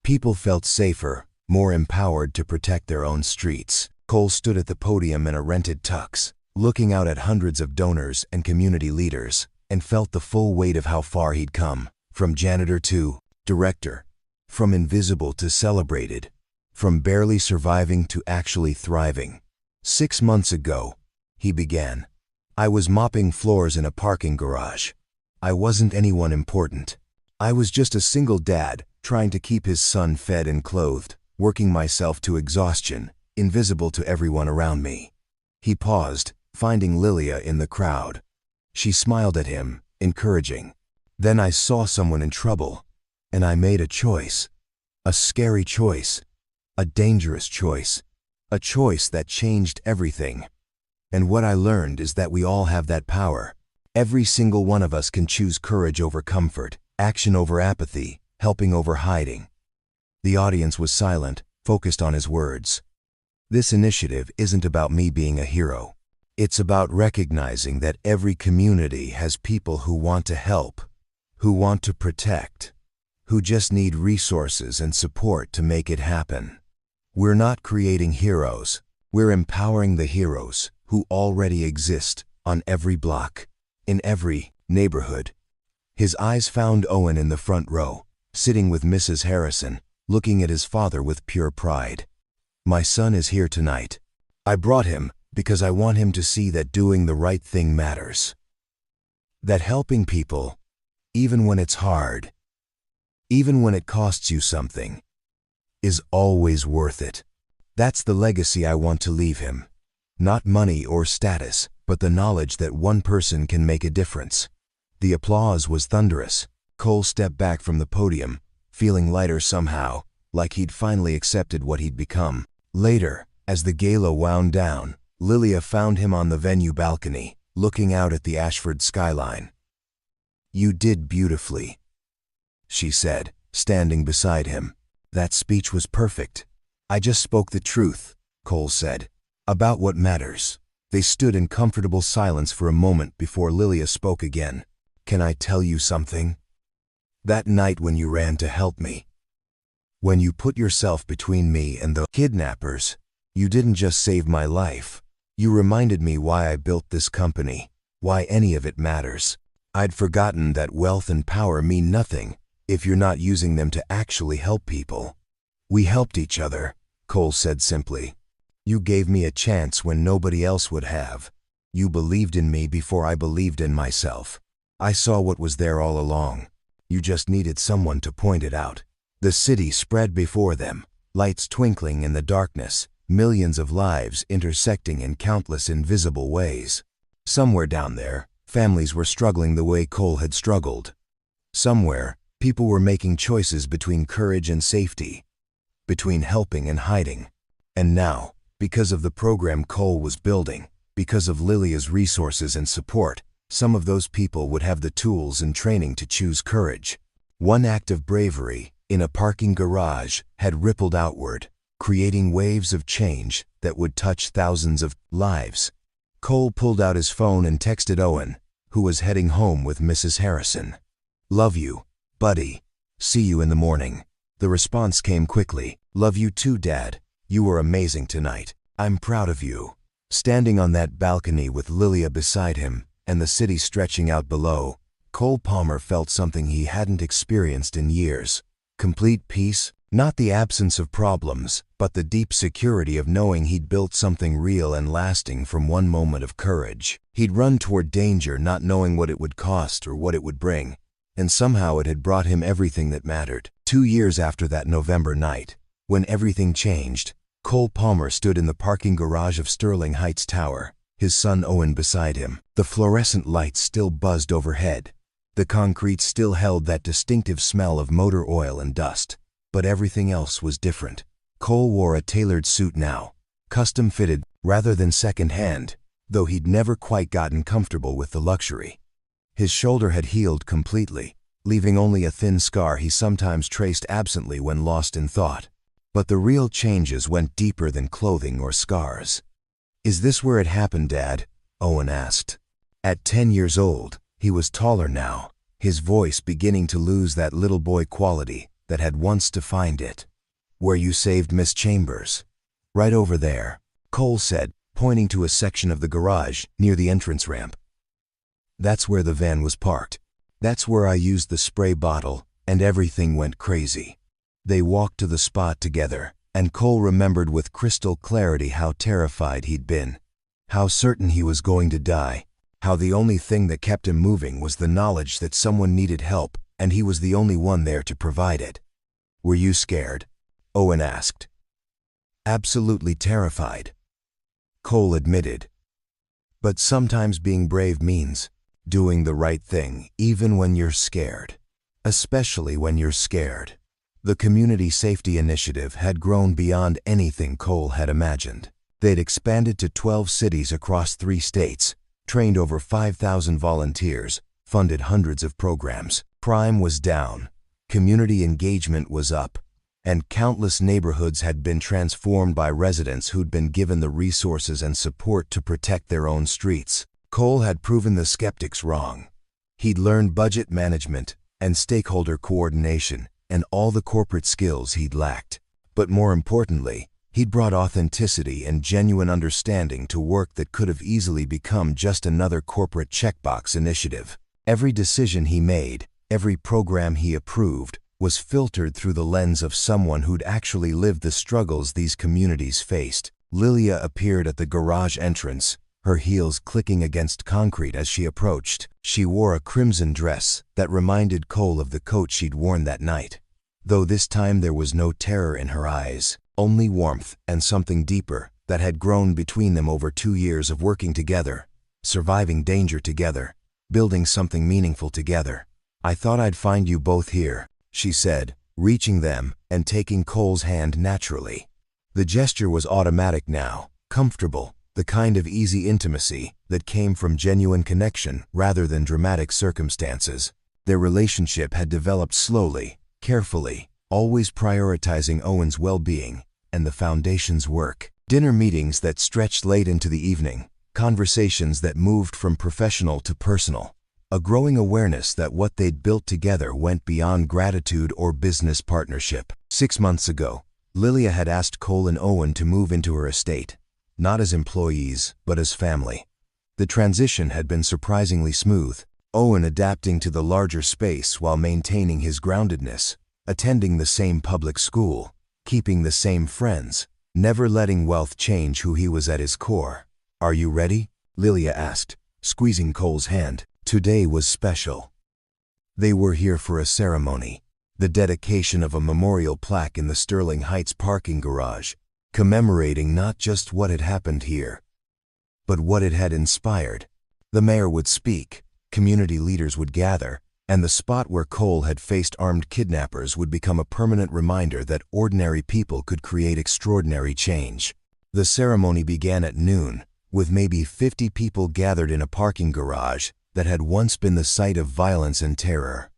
People felt safer, more empowered to protect their own streets. Cole stood at the podium in a rented tux, looking out at hundreds of donors and community leaders, and felt the full weight of how far he'd come, from janitor to director, from invisible to celebrated, from barely surviving to actually thriving. 6 months ago, he began. I was mopping floors in a parking garage. I wasn't anyone important. I was just a single dad trying to keep his son fed and clothed, working myself to exhaustion, invisible to everyone around me. He paused, finding Lilia in the crowd. She smiled at him, encouraging. Then I saw someone in trouble, and I made a choice. A scary choice. A dangerous choice. A choice that changed everything. And what I learned is that we all have that power. Every single one of us can choose courage over comfort, action over apathy, helping over hiding. The audience was silent, focused on his words. This initiative isn't about me being a hero. It's about recognizing that every community has people who want to help, who want to protect, who just need resources and support to make it happen. We're not creating heroes. We're empowering the heroes who already exist on every block, in every neighborhood. His eyes found Owen in the front row, sitting with Mrs. Harrison, looking at his father with pure pride. My son is here tonight. I brought him because I want him to see that doing the right thing matters. That helping people, even when it's hard, even when it costs you something, is always worth it. That's the legacy I want to leave him. Not money or status, but the knowledge that one person can make a difference. The applause was thunderous. Cole stepped back from the podium, feeling lighter somehow, like he'd finally accepted what he'd become. Later, as the gala wound down, Lilia found him on the venue balcony, looking out at the Ashford skyline. You did beautifully, she said, standing beside him. That speech was perfect. I just spoke the truth, Cole said, about what matters. They stood in comfortable silence for a moment before Lilia spoke again. Can I tell you something? That night when you ran to help me, when you put yourself between me and the kidnappers, you didn't just save my life. You reminded me why I built this company, why any of it matters. I'd forgotten that wealth and power mean nothing if you're not using them to actually help people. We helped each other, Cole said simply. You gave me a chance when nobody else would have. You believed in me before I believed in myself. I saw what was there all along. You just needed someone to point it out. The city spread before them, lights twinkling in the darkness, millions of lives intersecting in countless invisible ways. Somewhere down there, families were struggling the way Cole had struggled. Somewhere, people were making choices between courage and safety, between helping and hiding. And now, because of the program Cole was building, because of Lilia's resources and support, some of those people would have the tools and training to choose courage. One act of bravery, in a parking garage, had rippled outward, creating waves of change that would touch thousands of lives. Cole pulled out his phone and texted Owen, who was heading home with Mrs. Harrison. Love you, buddy. See you in the morning. The response came quickly. Love you too, Dad. You were amazing tonight. I'm proud of you. Standing on that balcony with Lilia beside him and the city stretching out below, Cole Palmer felt something he hadn't experienced in years. Complete peace, not the absence of problems, but the deep security of knowing he'd built something real and lasting from one moment of courage. He'd run toward danger not knowing what it would cost or what it would bring, and somehow it had brought him everything that mattered. 2 years after that November night, when everything changed, Cole Palmer stood in the parking garage of Sterling Heights Tower, his son Owen beside him. The fluorescent lights still buzzed overhead. The concrete still held that distinctive smell of motor oil and dust, but everything else was different. Cole wore a tailored suit now, custom-fitted rather than second-hand, though he'd never quite gotten comfortable with the luxury. His shoulder had healed completely, leaving only a thin scar he sometimes traced absently when lost in thought. But the real changes went deeper than clothing or scars. Is this where it happened, Dad? Owen asked. At 10 years old, he was taller now, his voice beginning to lose that little boy quality that had once defined it. Where you saved Miss Chambers. Right over there, Cole said, pointing to a section of the garage near the entrance ramp. That's where the van was parked. That's where I used the spray bottle, and everything went crazy. They walked to the spot together, and Cole remembered with crystal clarity how terrified he'd been, how certain he was going to die, how the only thing that kept him moving was the knowledge that someone needed help, and he was the only one there to provide it. Were you scared? Owen asked. Absolutely terrified, Cole admitted. But sometimes being brave means doing the right thing, even when you're scared. Especially when you're scared. The Community Safety Initiative had grown beyond anything Cole had imagined. They'd expanded to 12 cities across 3 states, trained over 5,000 volunteers, funded hundreds of programs. Crime was down, community engagement was up, and countless neighborhoods had been transformed by residents who'd been given the resources and support to protect their own streets. Cole had proven the skeptics wrong. He'd learned budget management and stakeholder coordination and all the corporate skills he'd lacked. But more importantly, he'd brought authenticity and genuine understanding to work that could have easily become just another corporate checkbox initiative. Every decision he made, every program he approved, was filtered through the lens of someone who'd actually lived the struggles these communities faced. Lilia appeared at the garage entrance, her heels clicking against concrete as she approached. She wore a crimson dress that reminded Cole of the coat she'd worn that night. Though this time there was no terror in her eyes, only warmth and something deeper that had grown between them over 2 years of working together, surviving danger together, building something meaningful together. I thought I'd find you both here, she said, reaching them and taking Cole's hand naturally. The gesture was automatic now, comfortable, the kind of easy intimacy that came from genuine connection rather than dramatic circumstances. Their relationship had developed slowly, carefully, always prioritizing Owen's well-being and the foundation's work. Dinner meetings that stretched late into the evening, conversations that moved from professional to personal, a growing awareness that what they'd built together went beyond gratitude or business partnership. 6 months ago, Lilia had asked Cole and Owen to move into her estate, not as employees, but as family. The transition had been surprisingly smooth, Owen adapting to the larger space while maintaining his groundedness, attending the same public school, keeping the same friends, never letting wealth change who he was at his core. "Are you ready?" Lilia asked, squeezing Cole's hand. Today was special. They were here for a ceremony, the dedication of a memorial plaque in the Sterling Heights parking garage, commemorating not just what had happened here, but what it had inspired. The mayor would speak, community leaders would gather, and the spot where Cole had faced armed kidnappers would become a permanent reminder that ordinary people could create extraordinary change. The ceremony began at noon, with maybe 50 people gathered in a parking garage that had once been the site of violence and terror.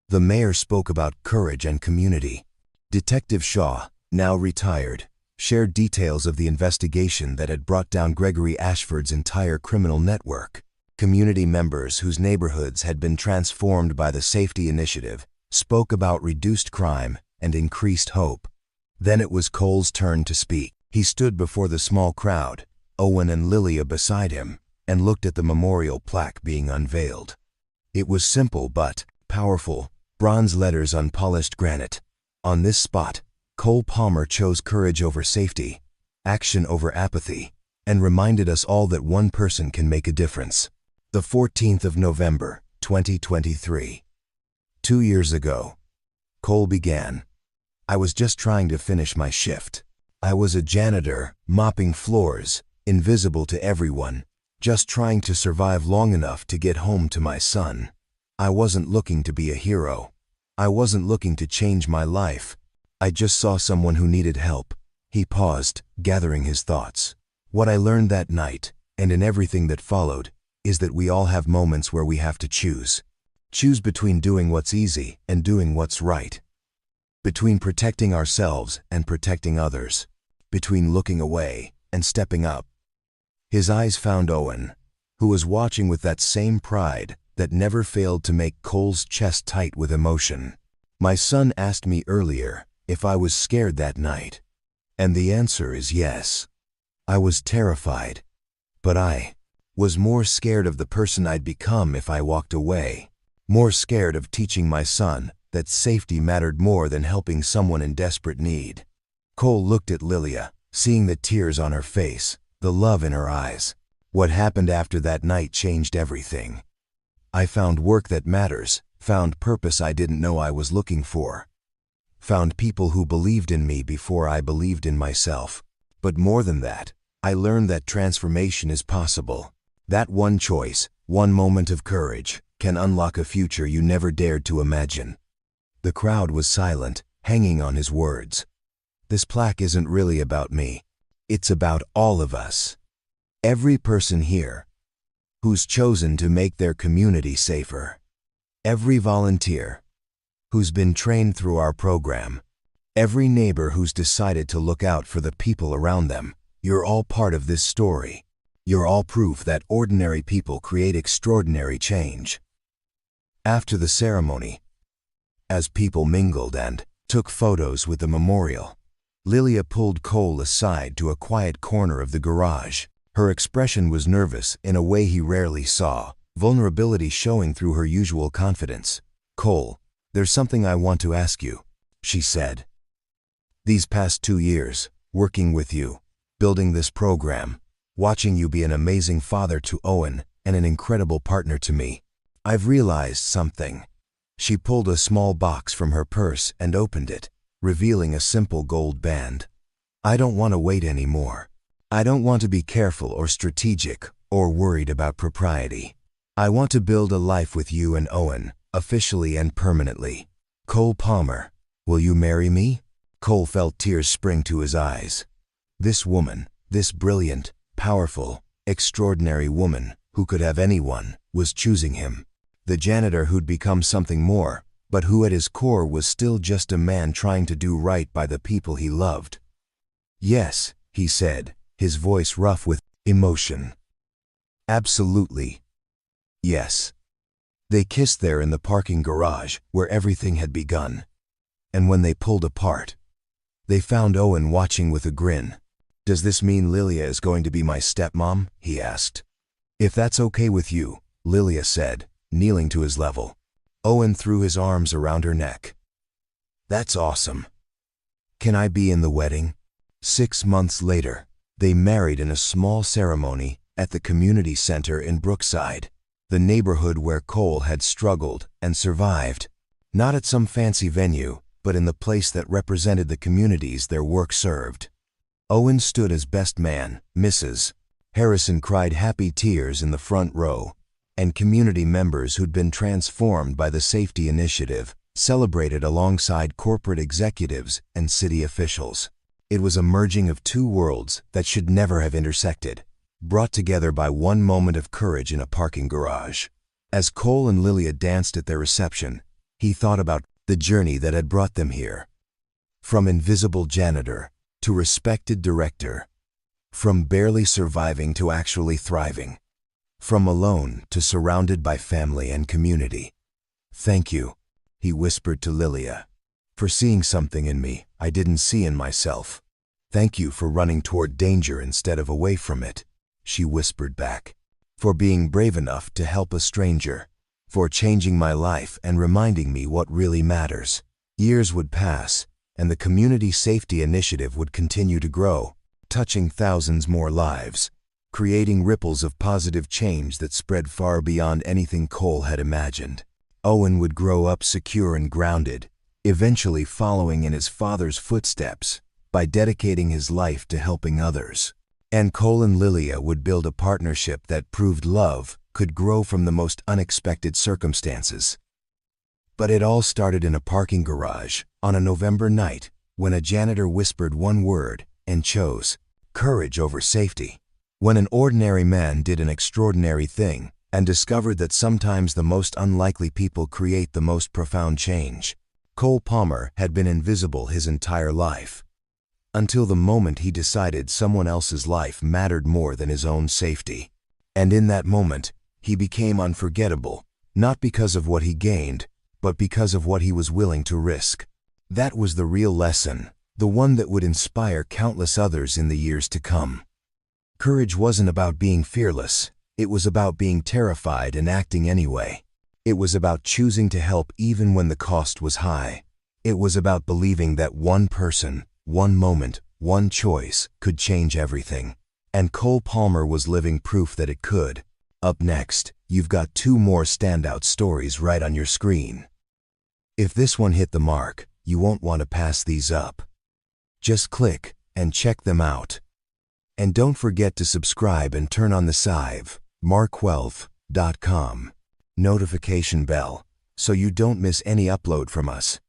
The mayor spoke about courage and community. Detective Shaw, now retired, shared details of the investigation that had brought down Gregory Ashford's entire criminal network. Community members whose neighborhoods had been transformed by the safety initiative spoke about reduced crime and increased hope. Then it was Cole's turn to speak. He stood before the small crowd, Owen and Lilia beside him, and looked at the memorial plaque being unveiled. It was simple but powerful, bronze letters on polished granite. On this spot, Cole Palmer chose courage over safety, action over apathy, and reminded us all that one person can make a difference. The 14th of November, 2023. 2 years ago, Cole began. I was just trying to finish my shift. I was a janitor, mopping floors, invisible to everyone, just trying to survive long enough to get home to my son. I wasn't looking to be a hero. I wasn't looking to change my life. I just saw someone who needed help. He paused, gathering his thoughts. What I learned that night, and in everything that followed, is that we all have moments where we have to choose. Choose between doing what's easy and doing what's right. Between protecting ourselves and protecting others. Between looking away and stepping up. His eyes found Owen, who was watching with that same pride that never failed to make Cole's chest tight with emotion. My son asked me earlier if I was scared that night, and the answer is yes. I was terrified, but I was more scared of the person I'd become if I walked away, more scared of teaching my son that safety mattered more than helping someone in desperate need. Cole looked at Lilia, seeing the tears on her face, the love in her eyes. What happened after that night changed everything. I found work that matters, found purpose I didn't know I was looking for, found people who believed in me before I believed in myself. But more than that, I learned that transformation is possible. That one choice, one moment of courage, can unlock a future you never dared to imagine. The crowd was silent, hanging on his words. This plaque isn't really about me. It's about all of us. Every person here who's chosen to make their community safer. Every volunteer who's been trained through our program. Every neighbor who's decided to look out for the people around them. You're all part of this story. You're all proof that ordinary people create extraordinary change. After the ceremony, as people mingled and took photos with the memorial, Lilia pulled Cole aside to a quiet corner of the garage. Her expression was nervous in a way he rarely saw, vulnerability showing through her usual confidence. "Cole, there's something I want to ask you," she said. "These past 2 years, working with you, building this program, watching you be an amazing father to Owen and an incredible partner to me, I've realized something." She pulled a small box from her purse and opened it, revealing a simple gold band. "I don't want to wait anymore. I don't want to be careful or strategic or worried about propriety. I want to build a life with you and Owen, officially and permanently. Cole Palmer, will you marry me?" Cole felt tears spring to his eyes. This woman, this brilliant, powerful, extraordinary woman who could have anyone, was choosing him. The janitor who'd become something more, but who at his core was still just a man trying to do right by the people he loved. "Yes," he said, his voice rough with emotion. "Absolutely. Yes." They kissed there in the parking garage, where everything had begun. And when they pulled apart, they found Owen watching with a grin. "Does this mean Lilia is going to be my stepmom?" he asked. "If that's okay with you," Lilia said, kneeling to his level. Owen threw his arms around her neck. "That's awesome. Can I be in the wedding?" 6 months later, they married in a small ceremony at the community center in Brookside, the neighborhood where Cole had struggled and survived. Not at some fancy venue, but in the place that represented the communities their work served. Owen stood as best man, Mrs. Harrison cried happy tears in the front row, and community members who'd been transformed by the safety initiative celebrated alongside corporate executives and city officials. It was a merging of two worlds that should never have intersected, brought together by one moment of courage in a parking garage. As Cole and Lilia danced at their reception, he thought about the journey that had brought them here. From invisible janitor to respected director, from barely surviving to actually thriving, from alone to surrounded by family and community. "Thank you," he whispered to Lilia, "for seeing something in me I didn't see in myself. Thank you for running toward danger instead of away from it," she whispered back. "For being brave enough to help a stranger. For changing my life and reminding me what really matters." Years would pass, and the community safety initiative would continue to grow, touching thousands more lives, creating ripples of positive change that spread far beyond anything Cole had imagined. Owen would grow up secure and grounded, eventually following in his father's footsteps by dedicating his life to helping others. And Cole and Lilia would build a partnership that proved love could grow from the most unexpected circumstances. But it all started in a parking garage on a November night when a janitor whispered one word and chose courage over safety. When an ordinary man did an extraordinary thing and discovered that sometimes the most unlikely people create the most profound change. Cole Palmer had been invisible his entire life, until the moment he decided someone else's life mattered more than his own safety. And in that moment, he became unforgettable, not because of what he gained, but because of what he was willing to risk. That was the real lesson, the one that would inspire countless others in the years to come. Courage wasn't about being fearless, it was about being terrified and acting anyway. It was about choosing to help even when the cost was high. It was about believing that one person, one moment, one choice could change everything. And Cole Palmer was living proof that it could. Up next, you've got 2 more standout stories right on your screen. If this one hit the mark, you won't want to pass these up. Just click and check them out. And don't forget to subscribe and turn on the markwealth.com notification bell so you don't miss any upload from us.